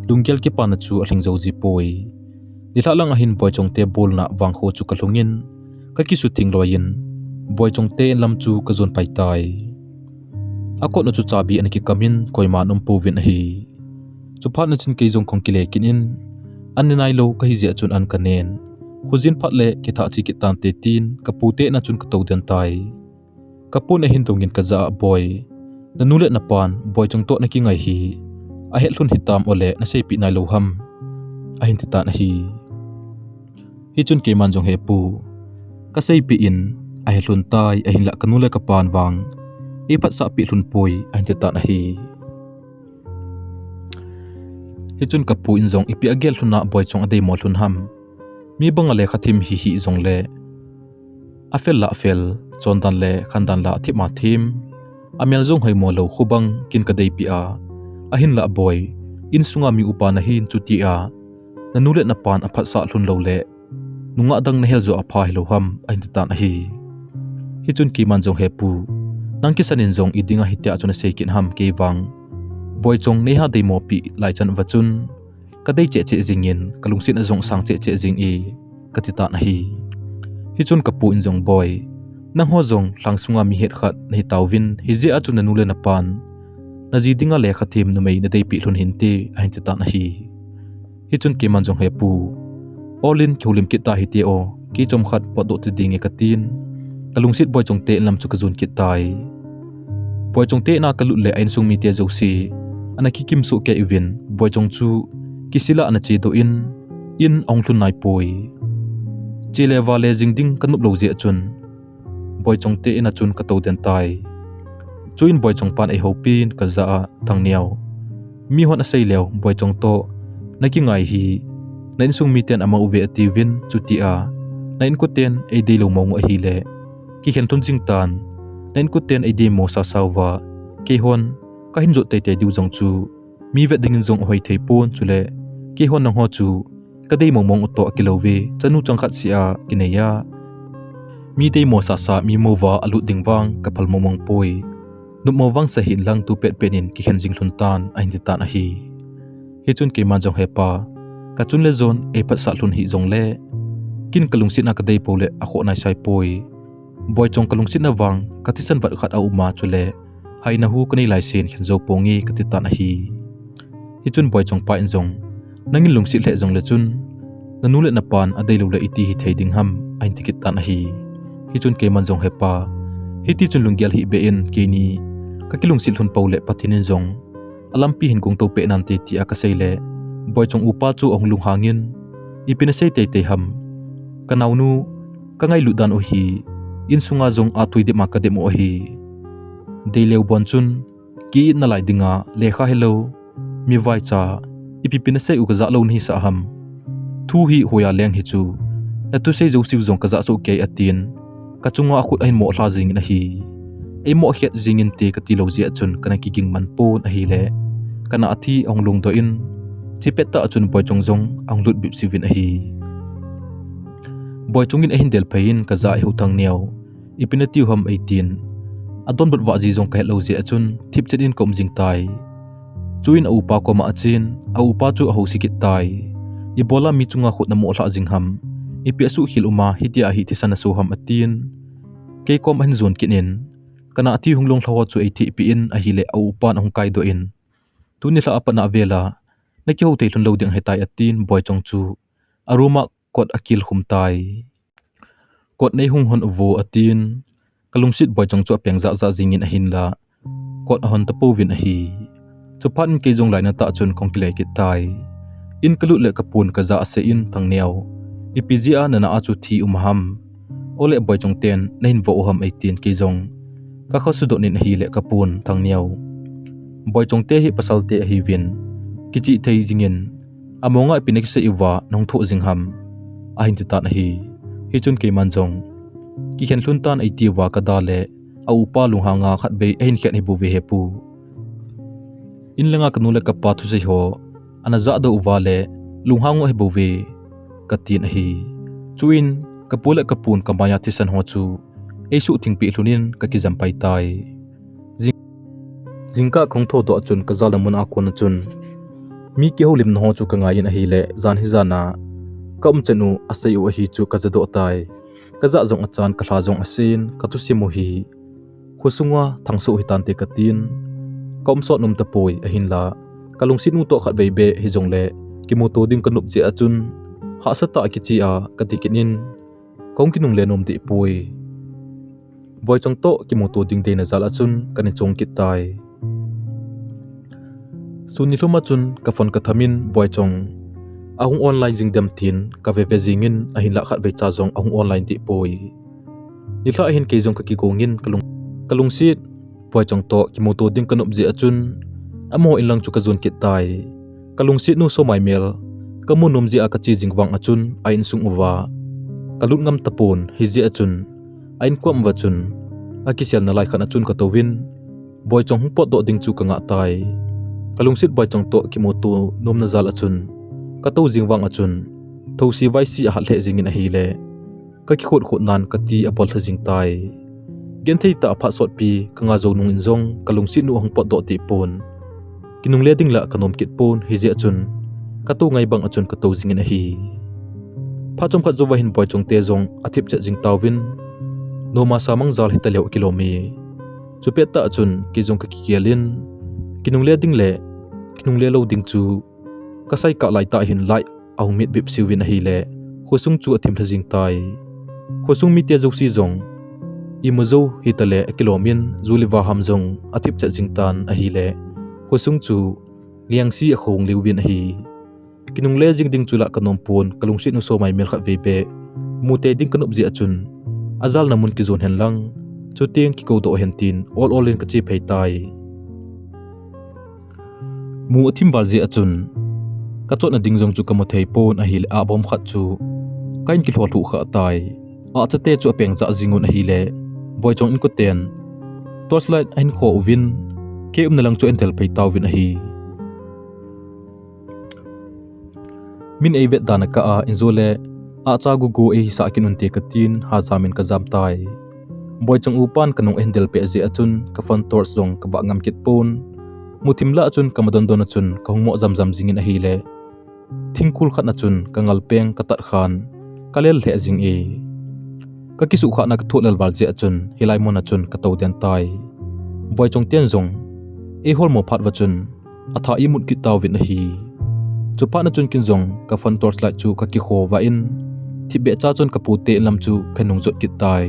lungkel ki pa na chu a hling zo ji poi ni thla lang a hin boy chong te bol na wang kho chu ka hlungin ka ki su thing loin boy chong te lam chu ka zon pai tai akot na chu chabi an ki kamin koima nom pu vin a hi chu phat na chin ke jong khong ki le kin in an nai lo ka hi je chun an ka nen khuzin phat le ki tha chi ki tan te tin ka pu te na chun ka to den tai ka pu na hin tongin ka za boy na nu le na pan boy chong to na ki ngai hi a hel thun hitam ole na sei pi nai lo ham a hin ta na hi chun ke man jong he pu ka sei pi in a hel thun tai a hin la ka nu le ka pan wang e phat sa pi thun poi a hin ta na hi chun ka pu in jong ipi agel thuna boy chong adei mo thun ham mi bang le khathim hi hi jong le afel la fel chon dan le khandan la thima thim amel jong hoi mo lo khubang kin ka dei pi a ahin la boy in sunga mi upa na hin chuti a nanule na pan aphat sa hlun lo le nunga dang na hel zo apha helo ham ain ta na hi chun ki man jong he pu nang ki sanin jong idinga hitia chuna seikin ham ke wang boy chong ne ha dei mo pi lai chan wa chun ka dei che che jingin kalungsin a jong sang che che jing e katita na hi chun ka pu in jong boy nang ho jong langsunga mi het khat nei tawin hi je a chun nule na pan na ji dinga le khathim nu mei na dei pi hlun hin te ain ta na hi chun ke man jong he pu olin kholim ki ta hi te o ki chom khat pa do ti ding e katin kalungsit boy chong te lam chu ka zun ki tai boy chong te na kalut le ain sung mi te zo si ana ki kim su ke evin boy chong chu kisila ana che do in ong thun nai poi chile wale jingding kanup lo je chun boy chong te ina chun ka to den tai chuin boy chong pan ai hopin ka za thang niaw mi hon a sei lew boy chong to naki ngai hi nain sung mi ten ama uve ati win chuti a nain ko ten ai dei lo mong a hi le ki khen thun jing tan nain ko ten ai dei mo sa sawa ke hon ka hin zo te te du jong chu mi ve ding jong hoi thei pon chule ke hon nang ho chu ka dei mong mong to kilowe chanu chang khat sia kineya mi dei mo sa sa mi mo wa alu ding wang ka phal momong poi nu mo wang sa hin lang tu pet penin ki khen jing thun tan ain ti tan a hi chun ke man jong he pa ka chun le zon e phat sa hlun hi jong le kin kalung sin na ka dei pole a kho nai sai poi boy chong kalung sin na wang ka ti san wat khat a uma chule hai na hu kani lai sen khen zo pongi ka ti tan a hi chun boy chong pa in jong nangin lung sil le jong le chun nanu le na pan a dei lo le iti hi thei ding ham ain ti ki tan a hi chun ke man jong he pa hi ti chun lungyal hi be in ke ni ka kilung sil hun pole pathinin jong alampi hin kong to pe nan te ti a ka sei le boy chong upa chu ong lung hangin ipina sei te te ham kanaunu ka ngai lu dan o hi in sunga jong a tui de ma ka de mo hi deileu bon chun ki na lai dinga lekha hello mi vai cha ipipina sei u ka za lo ni sa ham thu hi hoya leng hi chu na tu sei jo siu jong ka za so ke atin ka chunga khut ain mo hla jing na hi ai mo hiat zingin te ka tilo zia chun kana kiging man pon a hi le kana athi ong lung do in chipeta chun boy chong jong ang lut bip sivin a hi boy chungin a hin del phain ka za hu thang niaw ipinati hom 18 adon bot wa ji jong ka lo zia chun thip chet in kom jing tai chuin a upa ko ma achin a upa chu a ho sikit tai i bola mi chunga khut na mo hla jing ham ipi su hil uma hitia hi thisana su ham atin ke kom han zon kinin kana athi hunglong thawa chu ei thi pi in a hi le a upan ong kai do in tuni hla apana vela na ki ho te hlun lo ding hetai atin boy chong chu aruma kot akil khum tai kot nei hung hon vo atin kalungsit boy chong chu apeng za za jingin a hin la kot hon ta povin a hi chupan ke jong laina ta chun kongkile ki tai in kalu le kapun ka za se in thang neo ipizia nana achu thi umham ole boy chong ten nein vo ham 18 ke jong ka kho su do nin hi le kapun thang neo boy chong te hi pasal te hi vin kichi thei jingin amonga pinek se iwa nong tho jingham a hin ta na hi chun ke man jong ki khen hlun tan 80 wa ka dale a upa lunghanga khat be ein khen hi bu ve he pu in lenga kanule ka pa thu se ho ana za do uwale lunghango he bove katin hi chuin kapula kapun kamaya thisan ho chu eisu thingpi hlunin ka ki jampai tai jingka khongtho do chun ka zalamun a kon chun mi ke holim no chu ka ngai in hi le zan hi zana kam chenu asai o hi chu ka jado tai ka za jong achan ka hla jong asin ka tu simu hi khusungwa thangso hi tan te katin kom so num ta poi a hin la kalungsit nu to khat be be hi jong le kimoto ding kanup che achun ha sata ki chi a katikinin kong kinung le nom ti poi boy chong to kimoto ding de na zal achun kani chong ki tai suni luma chun ka phone ka thamin boy chong ahung online jing dem tin ka ve ve jingin a hin la khat be cha jong ahung online ti poi ni hla hin ke jong ka ki kongin kalungsit boy chong to kimoto ding kanup je achun amo inlang chu ka zon kit tai kalungsit nu so mai mel kamu numji akachi jingwang achun ain sung uwa kalut ngam tapon hiji achun ain kwam wachun akisial na lai khan achun ka tovin boy chong hung pot do ding chu ka nga tai kalungsit boy chong to kimoto nom na zal achun ka to jingwang achun thosi vai si a hle jingin a hi le ka ki khot khot nan ka ti apol tha jing tai gen thei ta pha sot pi kanga zo nung in zong kalungsit nu hung pot do ti pon kinung le ding la kanom kit pon hiji achun ka to ngai bang achun ka to jingin a hi phachom khat zowa hin boy chong te zong athip cha jing tawin noma samang zal hitaleu kilomi chupeta achun ki jong ka kialin kinungle ding le kinungle lo ding chu kasai ka lai ta hin lai au mit bip siwin a hi le khosung chu athim thajing tai khosung mi te zo si zong imuzo hitale kilomin zuliwa ham zong athip cha jing tan a hi le khosung chu liang si a khong lewin a hi kinung le jing ding chula kanom pon kalungsi nu so mai mel kha vebe mute ding kanup ji achun azal namun ki zon hen lang chuteng ki ko do hen tin all in ka chi phei tai mu athim bal ji achun ka chot na ding jong chu kamo thei pon a hil a bom khat chu kain ki thol thu kha tai a chate chu apeng za jingun a hi le boy chong in ko ten torchlight ain kho win ke na lang chu entel phei taw win a hi min ei vet dana ka a inzole a cha gu go e sa kinun te katin ha zamin ka zam tai boy chang upan kanong endel pe je achun ka phone torch zong ka ba ngam kit pon muthimla achun kamadon don achun ka hungmo zam zam jingin a hi le thingkul khat achun ka ngalpeng ka tar khan kalel the jing e ka kisu kha na ka tholal wal je achun hilai mon achun ka to den tai boy chong ten zong e hol mo phat wachun atha i mut ki tawin a hi chupa na chun kin zong ka phone torch light chu ka ki kho wa in thibe cha chon ka pute lam chu phenung jot ki tai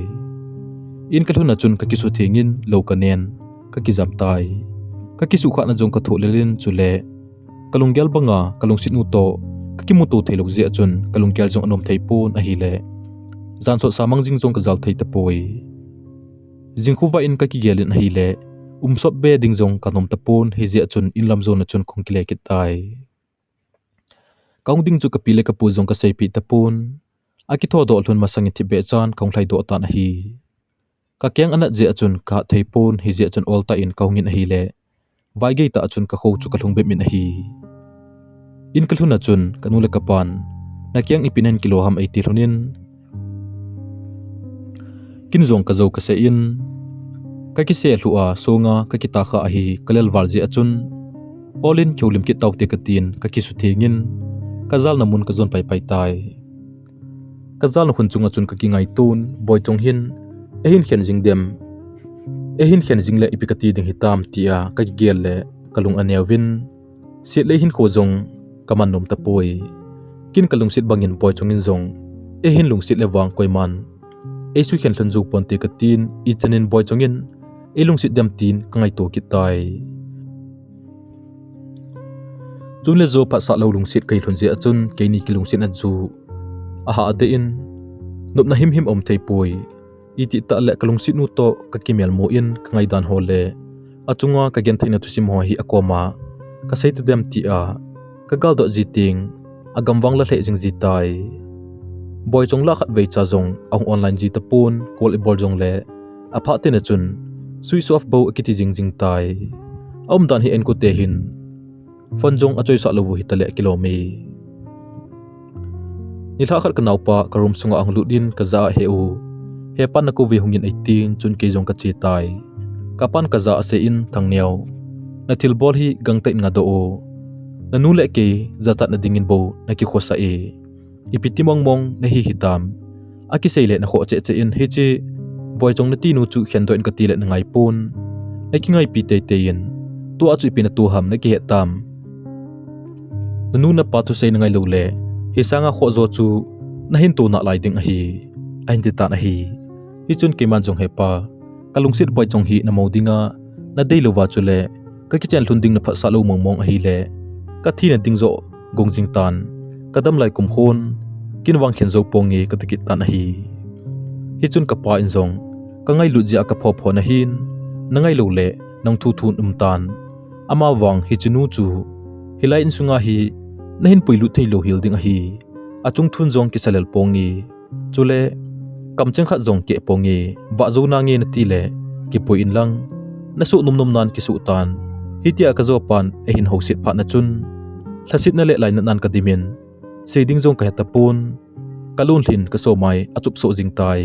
in ka thuna chun ka ki su thengin lo ka nen ka ki jam tai ka ki su kha na jong ka tholelin chule kalungyal banga kalungsit nu to ka ki mutu thailok je chun kalungyal jong anom thei pon a hi le zan so samang jing jong ka zal thei ta poi jingkhuwa in ka ki gelin a hi le sop be ding jong kanom ta pon hi je chun in lam zone chun khongkile ki tai kaung ding chu ka pile ka pu jong ka sei pi ta pon aki tho do thun masangi thi be chan kaung thlai do ta na hi Kakyang anak je achun ka theipon hi je achun olta in kaungin a hi le vai ge ta achun ka kho chu kalung be min a hi in kalhun achun kanule kapan nakyang ipinen kilo ham 80 lonin kinzong ka zo ka se in ka ki se hlua songa ka ki ta kha a hi kalel wal je achun olin kholim ki tawte ka tin ka ki su thengin kazal namun ka zon pai pai tai kazal na hun chunga chun ka ki ngai tun boy chong hin ehin khen jing dem ehin khen jing le ipikati ding hitam tia ka ki gel le kalung anewin sit le hin khojong kaman nom ta poi kin kalung sit bangin boy chongin zong ehin lung sit le wang koiman esu khen thon zu ponte ka tin I chanin boy chongin elung sit dem tin ka ngai to ki tai chun le zo pa sa lo lung sit kai thon je achun ke ni kilung sit an chu aha ade in nop na him om thei poi iti ta le kalung sit nu to ka kimel mo in ka ngai dan hole achunga ka gen thaina tu sim ho hi akoma ka sei tu dem ti a ka gal do jiting agam wang la le jing ji tai boy chong la khat vei cha zong ong online ji ta pun kol e bol jong le apha te na chun switch off bo akiti jing jing tai om dan hi en ko te hin fon jong achoi sa lo hi tale kilomi nilha khat ka naupa karum sunga ang ludin ka za heu he pan na ko ve hungin 18 chun ke jong ka chi tai kapan ka za ase in thangneu na thil bol hi gangtai nga do o nanu le ke za chat na dingin bo na ki khosa e ipiti mong mong na hi hitam aki sei le na kho che che in hi chi boy chong na ti nu chu khen do in ka ti le na ngai pun na ki ngai pi te te in tu a chu pi na tu ham na ki he tam nanu na pa tu sei na ngai lo le hi sanga kho zo chu na hin tu na lai ding a hi ain ti ta na hi hi chun ke man jong he pa kalung sit boy chong hi na modinga na dei lo wa chu le ka ki chen hlun ding na pha sa lo mong mong a hi le ka thi na ding zo gong jing tan kadam lai kum khon kin wang khen zo pongi ka tikit tan a hi hi chun ka pa in zong ka ngai lu ja ka pho pho na hin na ngai lo le nang thu thun tan ama wang hi chunu chu hilai in sunga hi na hin puilu thei lo hil ding a hi achung thun zong ki salel pongi chule kam cheng kha zong ke pongi wa zo na nge na ti le ki poi in lang na su num num nan ki su tan hitia ka zo pan e hin ho sit pha na chun thlasit na le lai na nan ka dimin seiding zong ka heta pun kalun thin ka so mai achup so jing tai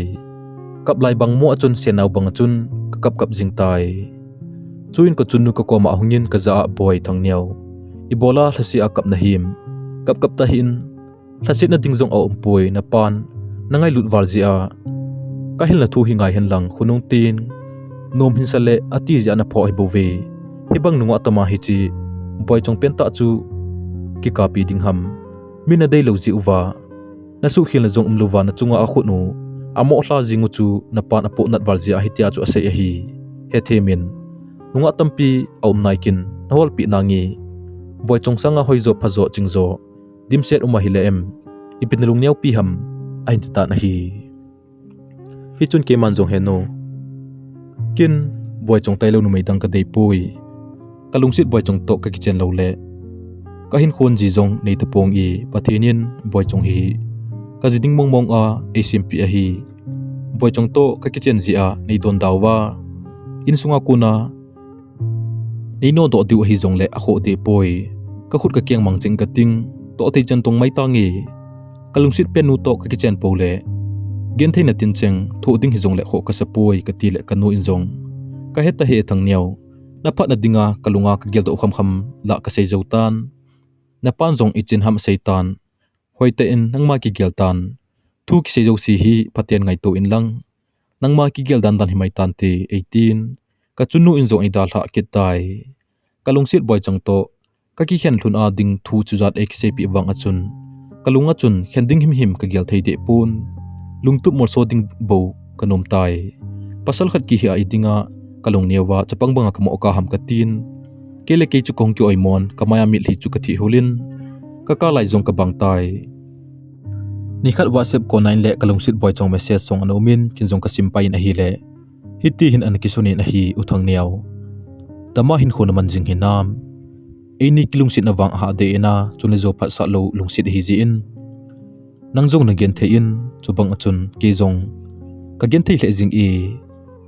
kap lai bang mo achun senau bang achun ka kap jing tai chuin ko chunnu ka koma hungin ka za boy thangneu ibola thlasi a kap na him kap ta hin thlasit na ding zong a umpoi na pan na ngai lut wal zia ka hil na thu hi ngai hen lang khunung tin nom hin sale ati ja na pho hi bove hi bang nunga tama hi chi boy chong pen ta chu ki copy ding ham mina dei lo zi uwa na su khil na zong umluwa na chunga a khunu amo hla jingu chu na pan apo nat wal zia hi tia chu ase hi he themin nunga tampi aum naikin hol pi nangi boy chong sanga hoizo phazo chingzo dimset uma hi le em ipinlung nyau pi ham ain ta na hi chun ke man jong he no kin boy chong tai lo nu mai dang ka dei pui kalung sit boy chong to ka kichen lo le ka hin khon ji jong nei ta pong I pathinin boy chong hi ka jiding mong mong a smp a hi boy chong to ka kichen ji a nei don dawa in sunga kuna nei no do diu hi jong le a kho de poi ka khut ka kyang mang ching ka ting to te chan tong mai tangi kalung sit pen nu to ka kichen po le gen theina tin cheng thu ding hi jong le kho ka sapoi ka ti le ka nu in jong ka heta he thang niaw na phat na dinga kalunga ka gel do kham kham la ka sei zotan na pan jong ichin ham seitan hoite in nangma ki gel tan thu ki sei jo si hi phaten ngai to in lang nangma ki gel dan dan hi mai tan te 18 ka chunu in jong ida hla ki tai kalung sit boy chang to ka ki khen thun a ding thu chu jat ek se pi wang achun kalunga chun khen ding him ka gel thei de pun lungtup mor so ding bo kanom tai pasal khat ki hi a idinga kalung newa chapang banga kamo ka ham ka tin kele ke chu kong ki oimon kamaya mi li chu ka thi hulin ka lai jong ka bang tai ni khat whatsapp ko 9 le kalung sit boy chong message song anomin kin jong ka simpai na hi le hiti hin an kisuni na hi uthang niaw tama hin khona man jing hinam eini kilung sit na wang ha de ena chune zo phat sa lo lung sit hi ji in nang jong na gen the in chubang achun ke jong ka gen thei le jing I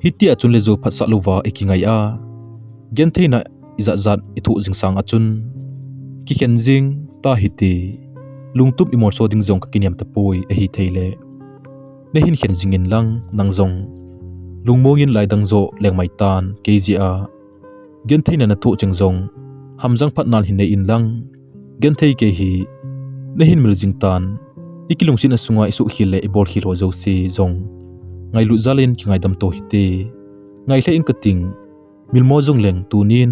Hiti achun le zo phat sa luwa ekingai a gen theina izat ithu jingsang achun ki khen jing ta hiti lungtup imor so ding jong ka kiniam ta poi a hi theile ne hin khen jingin lang nang jong lungmongin laidang zo lengmai tan kejia gen theina na thu chengjong hamjang phatnal hin nei in lang gen thei ke hi ne hin mil jing tan ikilung sin asunga isu khile ibol khilo zo si jong ngai lu zalin ki ngai dam to hite ngai hle in kating milmo jong leng tunin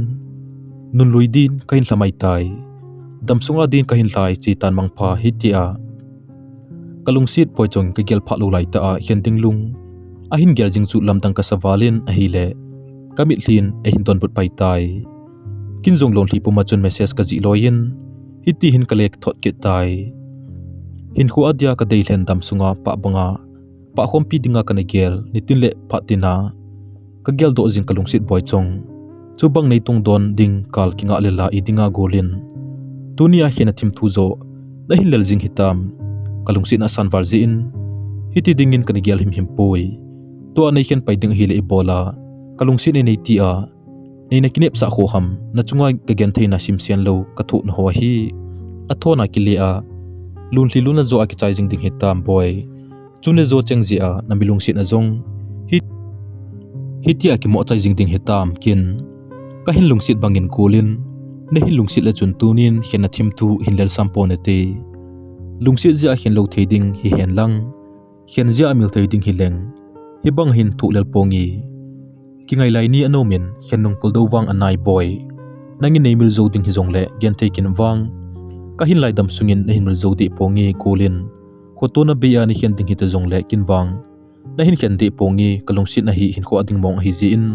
nun luidin kahin hlamai tai damsunga din kahin hlai chi tan mangpha hitia kalungsit poichong ka gel phalu lai ta a hianding lung a hin gel jing chu lamdang ka sawalin a hi le kamit hlin a hin don but pai tai kinjong lon hli puma chun message ka ji loin hiti hin kalek thot ke tai hin khu adia ka dei hlen damsunga pa banga pa khompi dinga kana gel nitin le phatina ka gel do jing kalungsit poichong chubang nei tung don ding kal kinga lela idinga golin tunia hena thim thu zo na hin lel jing hitam kalungsit na san warji in hiti dingin kan gel him poi to anei khen pai ding hi le bola kalungsit nei ti a nei na kinep sa kho ham na chunga ka gen theina simsian lo ka thu na ho hi athona kili a lunhli luna zo a ki chai jing ding hitam boy chune zo chengji a na milung sit na jong hitia ki mo chai jing ding hitam kin ka hin lungsit bangin kulin ne hin lungsit la chun tunin hena thim thu hinlel sampone te lungsit ja hen lo theiding hi hen lang hen ja amil theiding hi leng hi bang hin thu lel pongi ki ngai lai ni anomin hen nung pul do wang anai boy nangin nei mil zo ding hi jong le gen thei kin wang ka hin lai dam sungin ne hin mil zo di pongi kulin khotona be ya ni hen ding hi te jong le kin wang na hin hen di pongi kalungsit na hi hin kho ading mong hi ji in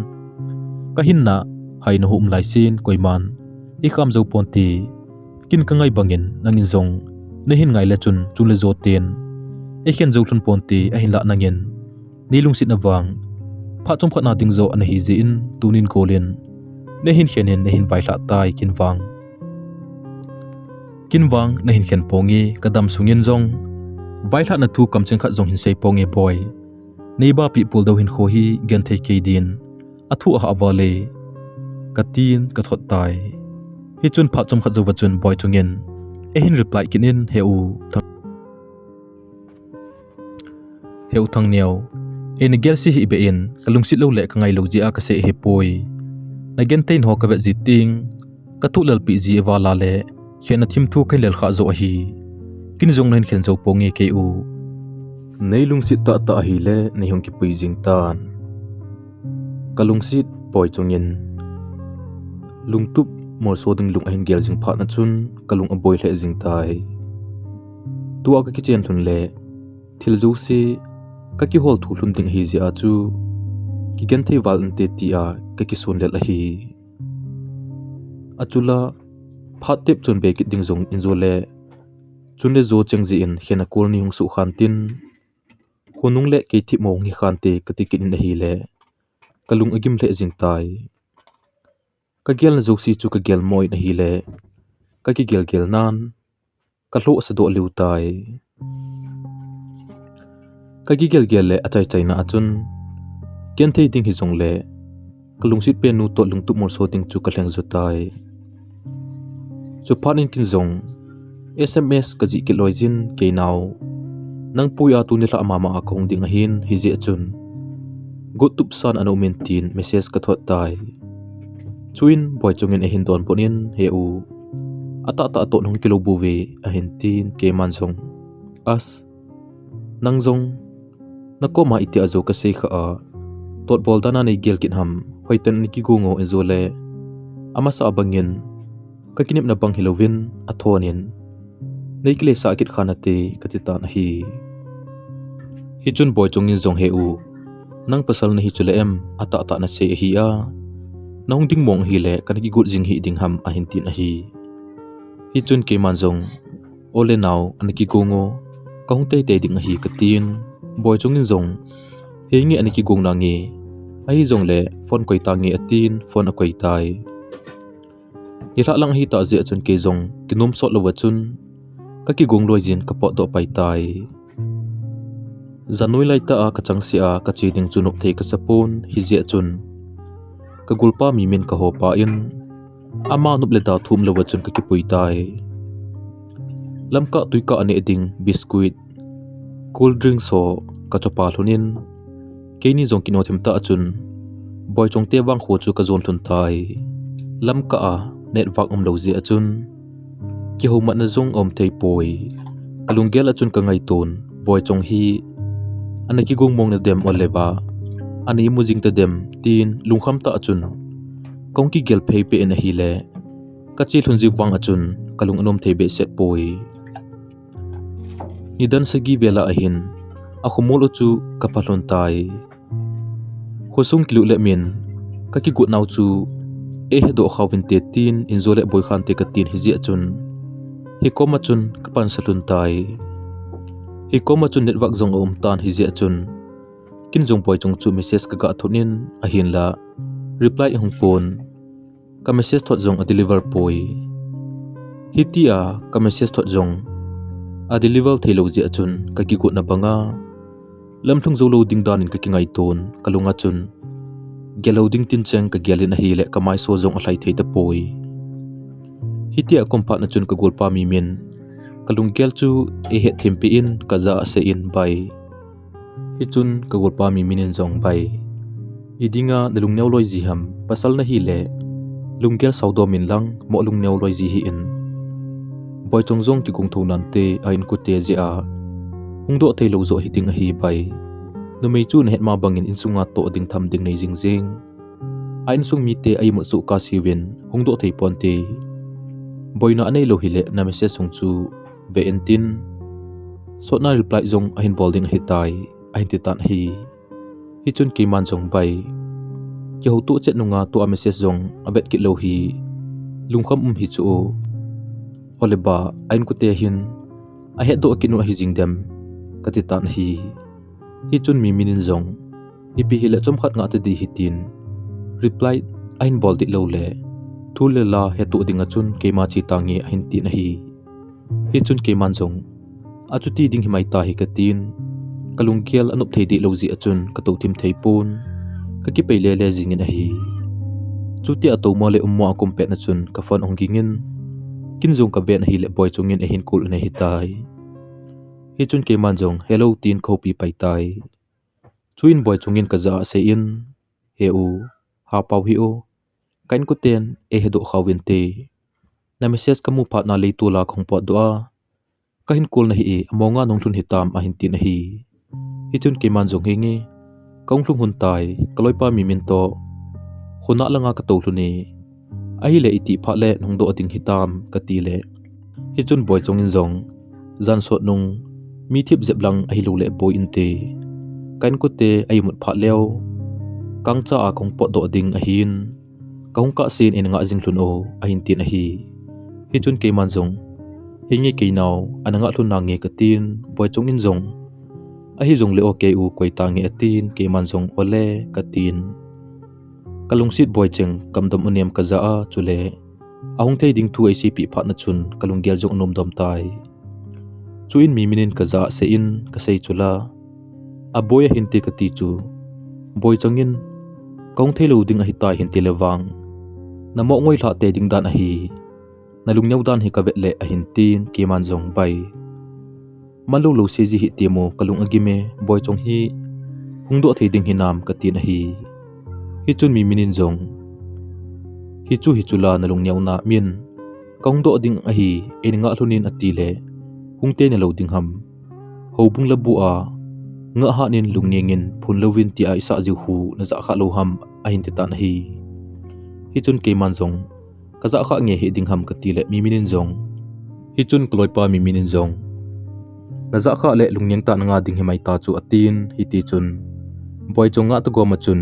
ka hin na hai no hum lai sin koiman i kham zo ponte kin ka ngai bangin nangin zong ne hin ngai le chun le Joten Eikhen zo thun ponte a hin la nangin ni lungsit na wang pha chom khatna ding zo an hi ji in tunin kolin ne hin khenin ne hin bai hla tai kin wang ne hin khen pongi kadam sungin zong vai hla na thu kam cheng khat zong hin sei pongi boy nei ba pi pul do hin kho hi gen thei ke din athu a ha wale katin ka thot tai hi chun pha chom khat zo wa chun boy chungin e hin reply kinin heu thang neo en gel si hi be in kalungsit lo le ka ngai lo ji a ka se he poi na gen tein ho ka ve ji ting ka thu lal pi ji wala le khena thim thu kai lel kha zo a hi kin jong nen khen zo pongi ke u nei lungsit ta hi le nei hong ki pui jing tan kalungsit poi chungin lungtup mor so ding lung ahin gel jing pha na chun kalung a boy le jing tai tua ka ki chen thun le thil zo si ka ki hol thu hlun ding hi ji a chu ki gen thei wal ante ti a ka ki sun le la hi achula pha tep chun be ki ding jong in zo le chun le zo chengji in hena kol ni hung su khan tin honung le ke thi mong hi khan te ka ti kin na hi le kalung agim le jing tai ka gel na zo si chu ka gel moi na hi le ka ki gel nan ka hlo sa do liu tai ka gi gel le achai na achun ken thei ding hi jong le kalungsit pe nu to lungtu mor so ding chu ka leng zu tai chu phanin kin jong SMS ka ji ki loijin ke naw nang puya tu ni la mama akong ding hin hi je chun gut tup san anu min tin message ka thot tai chuin boy chungin a hin don ponin he u ata to nong kilo buwe a hin tin ke man jong as nang jong nako ma iti azo ka sei kha a tot bol dana nei gel kin ham hoiten ni ki gungo ezole ama sa bangin ka kinip na bang hilovin athonin nei kile sa kit khanate katita na hi chun boy chungin jong he u nang pasal na hi chule em ata na se hi a nong ding mong hi le kan ki gut jing hi ding ham a hin tin a hi chun ke man jong ole naw an ki gungo ka hung te ding a hi katin boy chungin jong he ngi an ki gung na ngi ai jong le phone koi ta ngi atin phone a koi tai ni la lang hi ta je chun ke jong kinum sot lo wa chun ka ki gung loi jin ka po do pai tai zanoi lai ta a kachang sia ka chiding chunup thei ka sapon hi zia chun ka gulpa mi min ka hopa in ama nup le da thum lo chun ka ki pui tai lamka tuika ane ding biscuit cool drink so ka chopa thunin keini jong kino them ta chun boy chong te wang kho chu ka zon thun tai lamka a network lo zia chun ki ho mat na zong thei poi kalunggel a chun ka ngai ton boy chong hi ana ki gung mong na dem oleba ani mujing ta dem tin lungkham ta chun kong ki gel phei pe na hi le ka chi thun ji wang achun kalung anom thei be set poi nidan sagi bela ahin a khumol chu ka phalon tai khosung kilu le min ka ki gut naw chu e he do khawin te tin inzole boy khan te ka tin hi ji achun hi koma chun ka pan salun tai hi koma chun network zong tan hi ji achun kin jong poi chung chu message ka ga thonin a hin la reply hong pon ka message thot jong a deliver poi hitia ka message thot jong a deliver thelo ji achun ka ki gut na banga lamthung zo loading dan in ka ki ngai ton kalunga chun geloading tin cheng ka gelin a hi le kamai so jong a hlai thei ta poi hitia kompa na chun ka golpa mi min kalung gel chu e he thempi in ka za se in bai hi chun ka golpa mi minin jong bai idinga nalung neu loi ji ham pasal na hi le lunggel saudo min lang mo lung neu loi ji hi in boy chong jong ki kung tho nan te a in ku te ji a hungdo thei lo zo hi ting a hi bai no mei chu na het ma bangin insunga to ding tham ding nei jing jing a in sung mi te ai mo su ka siwin hungdo thei ponte boy na anei lo hi le na message sung chu ve entin so na reply jong a hin bolding hi tai a hin ti tan hi chun ki man jong bai ki ho tu chet nunga to a message jong abet ki lo hi lungkham hi chu oleba ain ku te hin a he do kinu hi jing dem kati tan hi chun mi minin jong ipi hi le chom khat nga te di hi tin reply ain bol di lo le thul le la he tu dinga chun ke ma chi tangi ain ti na hi chun ke man jong a chu ti ding hi mai ta hi ka tin kalungkial anup thei di lo ji achun ka to thim thei pun ka ki peile le jingin a hi chuti a to mo le ummo a kompet na chun ka phone ong gingin kin jong ka ben hi le boy chungin a hin kul na hi tai hi chun ke man jong hello tin khopi pai tai chuin boy chungin ka za se in he u ha pau hi o kain ku ten e he do khawin te na message kamu phat na le tu la khong pot do a ka hin kul na hi amonga nong thun hitam a hin tin hi chun ke man jong hingi kong thlung hun tai kaloi pa mi min to khona langa ka to hluni a hi le iti pha le nong do ding hitam ka ti le hi chun boy chong in jong zan so nung mi thip zep lang a hi lo le boy in te kain ku te ai mut pha leo kang cha a kong pot do ding a hin kong ka sin in nga jing hlun o a hin tin a hi chun ke man jong hingi ke naw ananga hlun na nge ka tin boy chong in jong a hi jong le o ke u koi ta nge atin ke man jong ole ka tin kalung sit boy cheng kamdom unem ka za a chule ahung thei ding thu ICP phat na chun kalung gel jong nom dom tai chuin mi minin ka za se in ka sei chula a boy hin te ka ti chu boy changin kong thei lo ding a hi tai hin te lewang na mo ngoi thla te ding dan a hi na lung neu dan hi ka vetle a hin tin ke man jong bai malu lo se ji hi te mo kalung agime boy chong hi hungdo thei ding hi nam ka tin a hi chun mi minin jong hi chula na lung neu na min kong do ding a hi en nga hlunin ati le hungte na lo ding ham hobung la bu a nga ha nin lung nengin phun lovin ti a isa ji hu na za kha lo ham a hin ti tan hi chun ke man jong ka za kha nge hi ding ham ka ti le mi minin jong chun kloi pa mi minin jong na za kha le lung neng ta nga ding hi mai ta chu atin hi ti chun boy chong nga to go ma chun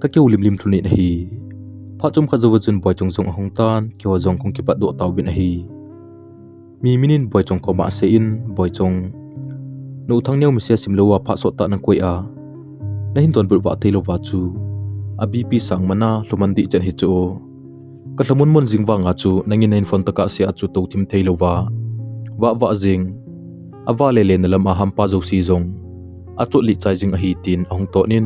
ka keu lim thuni na hi pha chum kha zowa chun boy chong hong tan kyo jong kong ki pa do taw bin a hi mi minin boy chong ko ma se in boy chong no thang neu mi se sim lo wa pha so ta na koi a na hin ton bur wa thei lo wa chu a bp sang mana hluman di chen hi chu ka thlamun mon jingwa nga chu nangin nen phone taka se a chu to thim thei lo wa jing awa le le na lam a ham pa zo si jong achot li chai jing a hi tin ahong to nin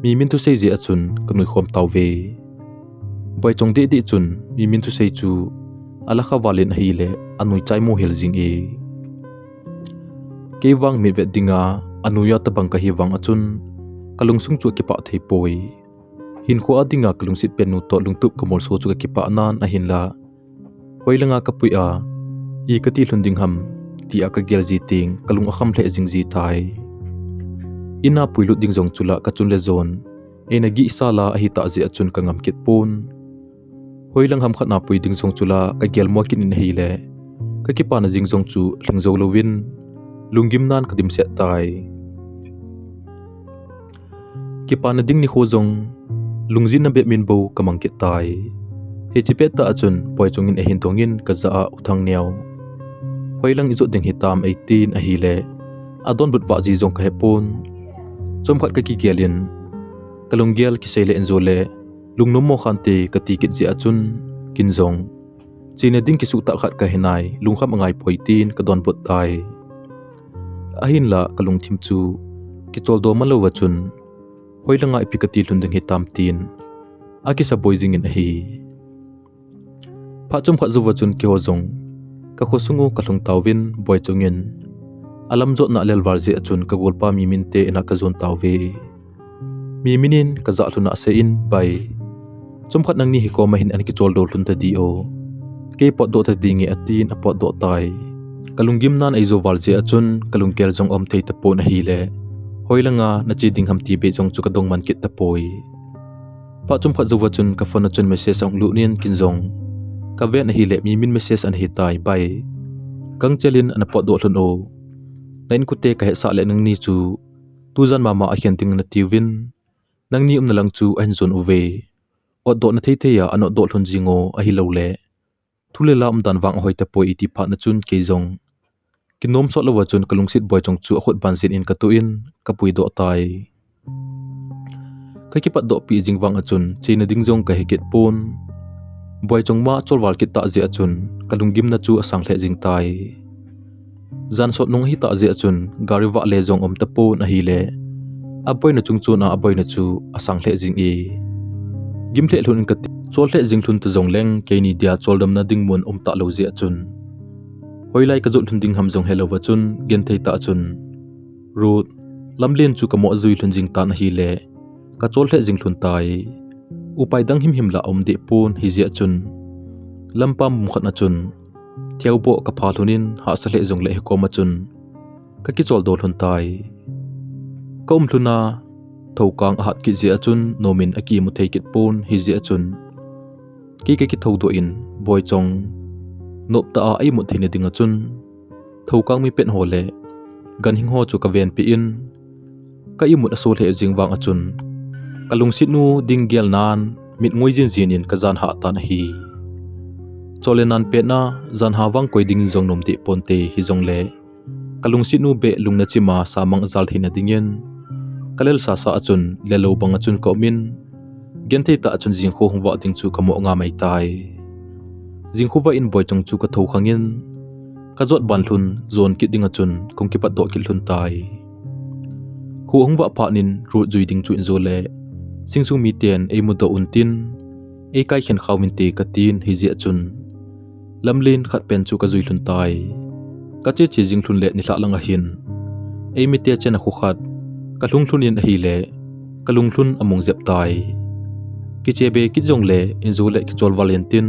mi min tu sei je achun kanui khom taw ve boi chong de di chun mi min tu sei chu ala kha walin hi le anui chai mo hel jing e ke wang mi ve dinga anuya ta bang ka hi wang achun kalung sung chu ki pa thei poi hin ko adinga kalung sit pen nu to lungtup komol so chu ki pa nan a hin la hoilanga ka pui a I ka ti hlunding ham ti aka gel ji ting kalung akham hle jing ji tai ina puilu ding jong chula ka chun le zon ena gi sala a hi ta je achun ka ngam kit pun hoilang ham khatna pui ding jong chula ka gel mo kin in hi le ka ki pa na jing jong chu thlingzo lovin lungim nan ka dim se tai ki pa na ding ni kho jong lungjin na be min bo kamang kit tai he chipet ta achun poi chongin a hin tongin ka za uthang neo hoilang izo ding hitam 18 a hi le adon but wa ji jong ka hepon chom khat ka ki gelin kalunggel ki sele enjole lungnom mo khante ka ti kit ji achun kinjong china ding ki su ta khat ka hinai lungkham angai poitin ka don but tai ahin la kalung thim chu ki tol do malo wachun hoilanga ipikati lunding hitam tin aki sa boizing in a hi pha chom kha zu wachun ki hozong ka khosungu kalung tawin boi chungin alam jot na lelwar je achun ka golpa mi minte ena ka zon tawve mi minin ka za thuna se in bai chom khat nang ni hi ko ma hin an ki chol do hlun ta di o ke pot do ta dingi atin a pot do tai kalunggim nan aizo wal je achun kalungkel jong om thei ta po na hi le hoilanga na chi ding ham ti be jong chu ka dong man kit ta poi pa chom khat zu wachun ka phone achun message ang lu nin kin jong ka ve na hi le mi min message an hi tai bai kang chelin an pot do hlun o nain ku te ka he sa le nang ni chu tu zan mama a hian ting na tiwin nang ni na lang chu an zon uve od do na thei thei ya anot do hlun jingo a hi lo le thule lam dan wang hoi ta poi ti pha na chun ke jong kinom so lo wa chun kalung sit boy chong chu a khut ban sin in ka tu in ka pui do tai ka ki pat do pi jing wang a chun china ding jong ka he kit pon boy chong ma chol wal kit ta je a chun kalung gim na chu asang hle jing tai zan sot nong hi ta je achun gari wa le jong om ta po na hi le aboy na chung chu na aboy na chu asang hle jing e gim hle hlun ka chol hle jing thun ta jong leng ke ni dia chol dam na ding mun om ta lo je achun hoilai ka zot thun ding ham jong hello wa chun gen thei ta chun rut lamlen chu ka mo zui thun jing ta na hi le ka chol hle jing thun tai upai dang him la om de pon hi je achun lampam mum khat na chun thiau bo ka pha thunin ha sa le jong le ko ma chun ka ki chol do thun tai kom thuna thokang hat ki je achun nomin aki mu thei kit pon hi je achun ki ki tho do in boy chong nop ta ai mu theine ding achun thokang mi pen hole gan hing ho chu ka ven pi in ka i mu asol he jing wang achun kalung sit nu ding gel nan mit ngoi jin jin in ka jan ha ta na hi cholenan pe na zan hawang koi ding jong nom ti ponte hi jong le kalung sit nu be lungna chima samang zal thina dingen kalel sa sa achun le lo bang achun ko min gen thei ta achun jing kho hwa ding chu kamo nga mai tai jing khuwa in boy chong chu ka tho khangin ka jot ban thun zon ki ding achun kong ki pat do ki thun tai khu hongwa pha nin ru jui ding chu in zo le singsu mi ten ei mu do untin Eikhen khawmin te ka tin hi je achun lamlin khat pen chu ka zui hlun tai ka che che jing thlun le ni hla langa hin ei mi te chen a khu khat ka hlung thlun in a hi le ka lung thlun among zep tai ki che be ki jong le in zu le ki chol valentin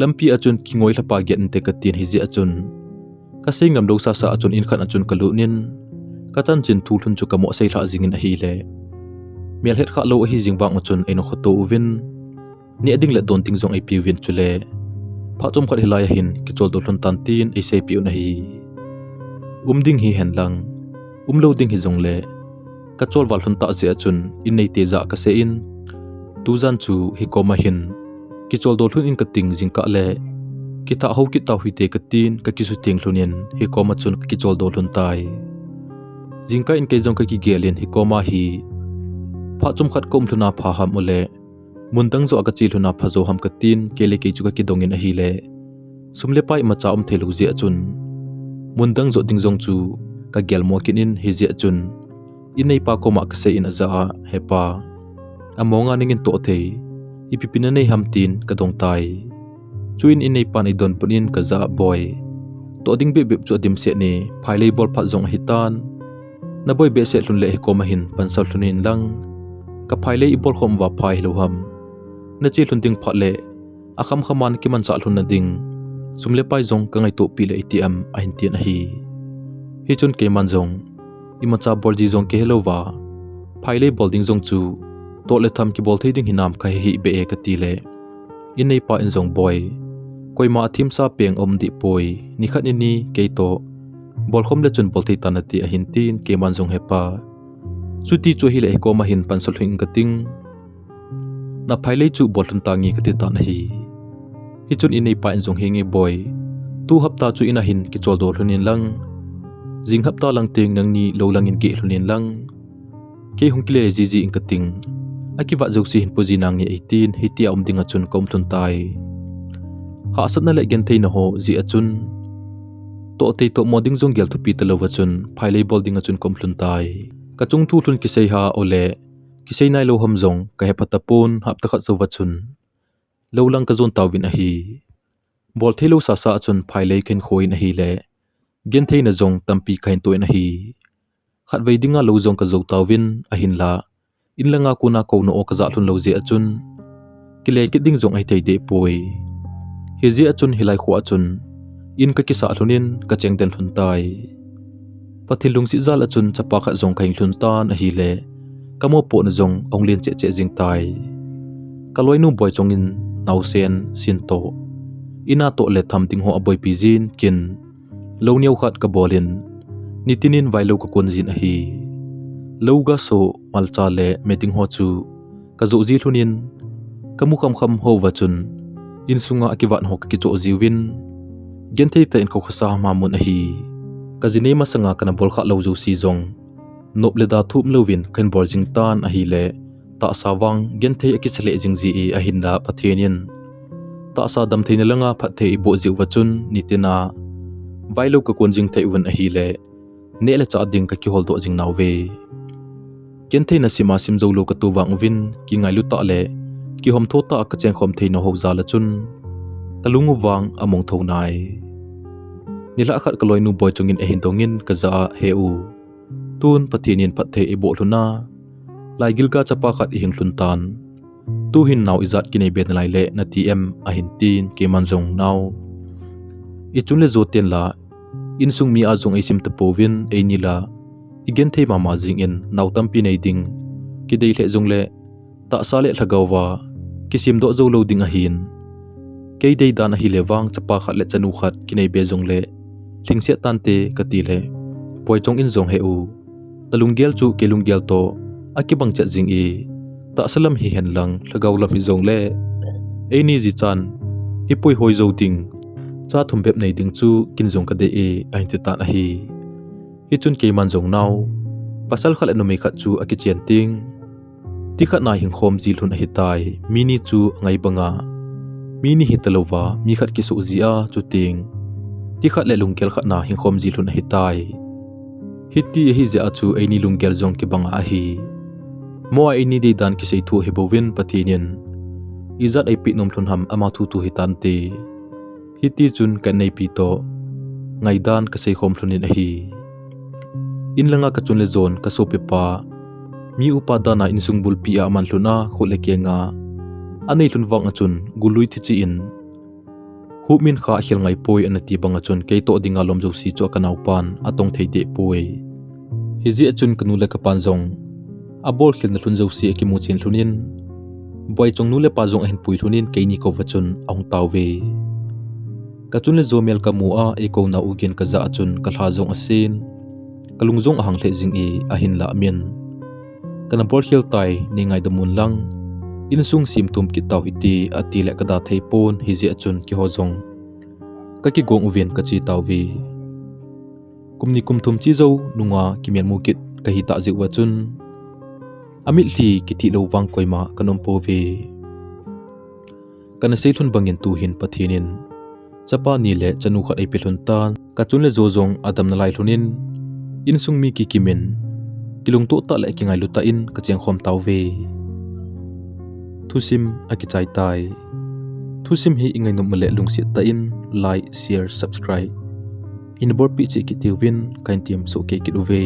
lampi achun ki ngoi hlapa get te ka tin hi je achun ka singam do sa sa achun in khan achun ka lu nin ka tan chin thu thlun chu ka mo sei hla jing in a hi le mel het kha lo a hi jing bang achun ei no khoto uvin ni ading le don ting jong ai piwin chule pha chom khat hilai hin ki chol do hlon tan tin ei sei piu na hi ding hi hen lang lo ding hi jong le ka chol wal hlon ta je achun in nei te za ka se in tu zan chu hi ko ma hin ki chol do hlun in ka ting jing ka le ki tha ho ki ta hui te ka tin ka ki su ting hlunin hi ko ma chun ki chol do hlun tai jing ka in ke jong ka ki gelin hi ko ma hi pha chom khat kom thuna pha ham ule mundang zo aga chil huna phazo ham ka tin kele ke chu ka ki dongin a hi le sumle pai ma cha thelu je achun mundang zo ding jong chu ka gel mo kin in hi je achun inay pa ko makase in azaa hepa amonga ningin to te ipipinanay hamtin kadong tay chuin inay pan idon punin kaza boy to ding bibib chu adim se ni phailei bol pha zong hitan na boy be se hlun le he ko mahin pansal hlunin lang ka phailei bol khom wa phai loham na chi hlun ding pha le akham khaman ki man cha hlun na ding sumle pai zong ka ngai to pi le atm a hin tian hi hi chun ke man zong imacha bol ji zong ke helowa phailei bol ding zong chu to le tham ki bol thei ding hinam kha hi be e ka ti le inei pa in zong boy koima thim sa peng om di poi ni khat ni ke to bol khom le chun bol thei tanati a hin tin ke man zong hepa chuti chu hi le ko ma hin pansal hing ka ting na phailei chu bol thun tangi ka ti ta na hi hi chun inei pa in zong hingi boy tu hapta chu ina hin ki chol dor hlunin lang jing hapta lang teng nang ni lo lang in ke hlunin lang ke hung kile ji ji in ka ting akiwa jok si hin puji nang ni 18 hitia dinga chun kom thun tai ha sat na le gen thei na ho ji achun to te to moding jong gel thu pi te lo chun phailei bol dinga chun kom thun tai ka chung thu thlun ki sei ha ole ki sei nai lo hom jong ka he patapun hap ta khat zo chun lo lang ka zon tawin a hi bol thei lo sa sa chun phailei khen khoin a hi le gen thei na jong tampi khain toin a hi khat vei dinga lo jong ka zo tawin a hin la in langa kuna ko no ka za thlun lo je achun kile ki ding jong ai thei de poi hi je achun hilai kho achun in ka kisa thlunin ka cheng den thun tai pathilung si zal achun chapa kha jong khain thun tan a hi le kamo po na jong onglin che che jing tai kaloi nu boy chong in nausen sin to ina to le tham ting ho aboi pizin kin lo niau khat ka bolin nitinin vailo ka konjin a hi Lhonga so malcha le meeting ho chu ka zo ji thlunin kamu kham kham ho wa chun in sunga akiwan ho ki cho jiwin gen thei ta in ko khasa ma mun a hi ka jine ma sanga kana bol kha lo zo si zong nop le da thup lovin khan bol jing tan a hi le ta sawang gen thei akisle jing ji a hin la pathianin ta sa dam theina langa phat thei bo jiw wa chun nitina vailo ka kon jing thei wan a hi le ne le cha ding ka ki hol do jing naw ve ken thei na sima sim zo lo ka tu wang win ki ngai lu ta le ki hom tho ta ka cheng khom thei no ho za la chun kalungu wang among tho nai nila khat kaloi nu boy chungin e hin dongin ka za he u tun pathinin phat thei e bo hluna lai gilga chapa khat hing hlun tan tu hin naw izat ki nei ben lai le na tm a hin tin ke manjong naw i chun le Joten la in sung mi a jong ai sim te povin e ni la igen thei mama jing in naw tampi nei ding ki dei le jong le ta sa le thagawa kisim do zo lo ding a hin ke dei dan a hi le wang chapa khat le chanu khat ki nei be jong le thingse tan te ka ti le poi chong in jong he u talunggel chu kelunggel to akibang cha jing e ta salam hi hen lang thagaw lam hi jong le e ni ji chan ipoi hoi zo ding cha thum bep nei ding chu kin jong ka de e ain te tan a hi hi chun ke man jong naw pasal khala no me khat chu aki chen ting ti khat na hing khom ji lhun a hi tai mini chu ngai banga mini hitalowa mi khat ki su zia chu ting ti khat le lungkel khat na hing khom ji lhun a hi tai hiti hi ja chu aini lungkel jong ki banga a hi mo aini de dan ki sei thu hi bowin pathinin izat ai pi nom thlun ham ama thu tu hi tan te hiti chun kan nei pi to ngai dan ka sei khom thlunin a hi in langa ka chun le zon ka so pe pa mi upadana in sungbul pi a man thluna khole ke nga anei thlun wang achun gului thi chi in humin kha hil ngai poi anati banga chun ke to dinga lom jo si cho kanau pan atong thei de poi hi ji achun kanu le ka pan jong abol khil na thlun jo si ki mu chin thlunin boy chong nu le pa jong hin pui thlunin ke ni ko wachun ong tawe ka chun le zomel ka mu a e ko na ugen ka za achun ka thla jong asin kalungjong ahang le jing e ahin la min kana bol khil tai ni ngai da mun lang in sung sim tum ki taw hiti ati le kada thei pon hi je chun ki ho jong ka ki gong uven ka chi taw vi kumni kum thum chi zo nunga ki men mu kit ka hi ta ji wa chun amit li ki thi lo wang koima kanom po ve kana sei thun bangin tu hin pathinin chapa ni le chanu khat ai pe thun tan ka chun le zo jong adam na lai thunin in sung mi ki kimin kilung to ta le ki ngai luta in ka cheng khom tau ve thusim aki chai tai thusim hi ingai num le lungsi ta in like share subscribe in bor pi che ki tiwin kain tiam so ke ki du ve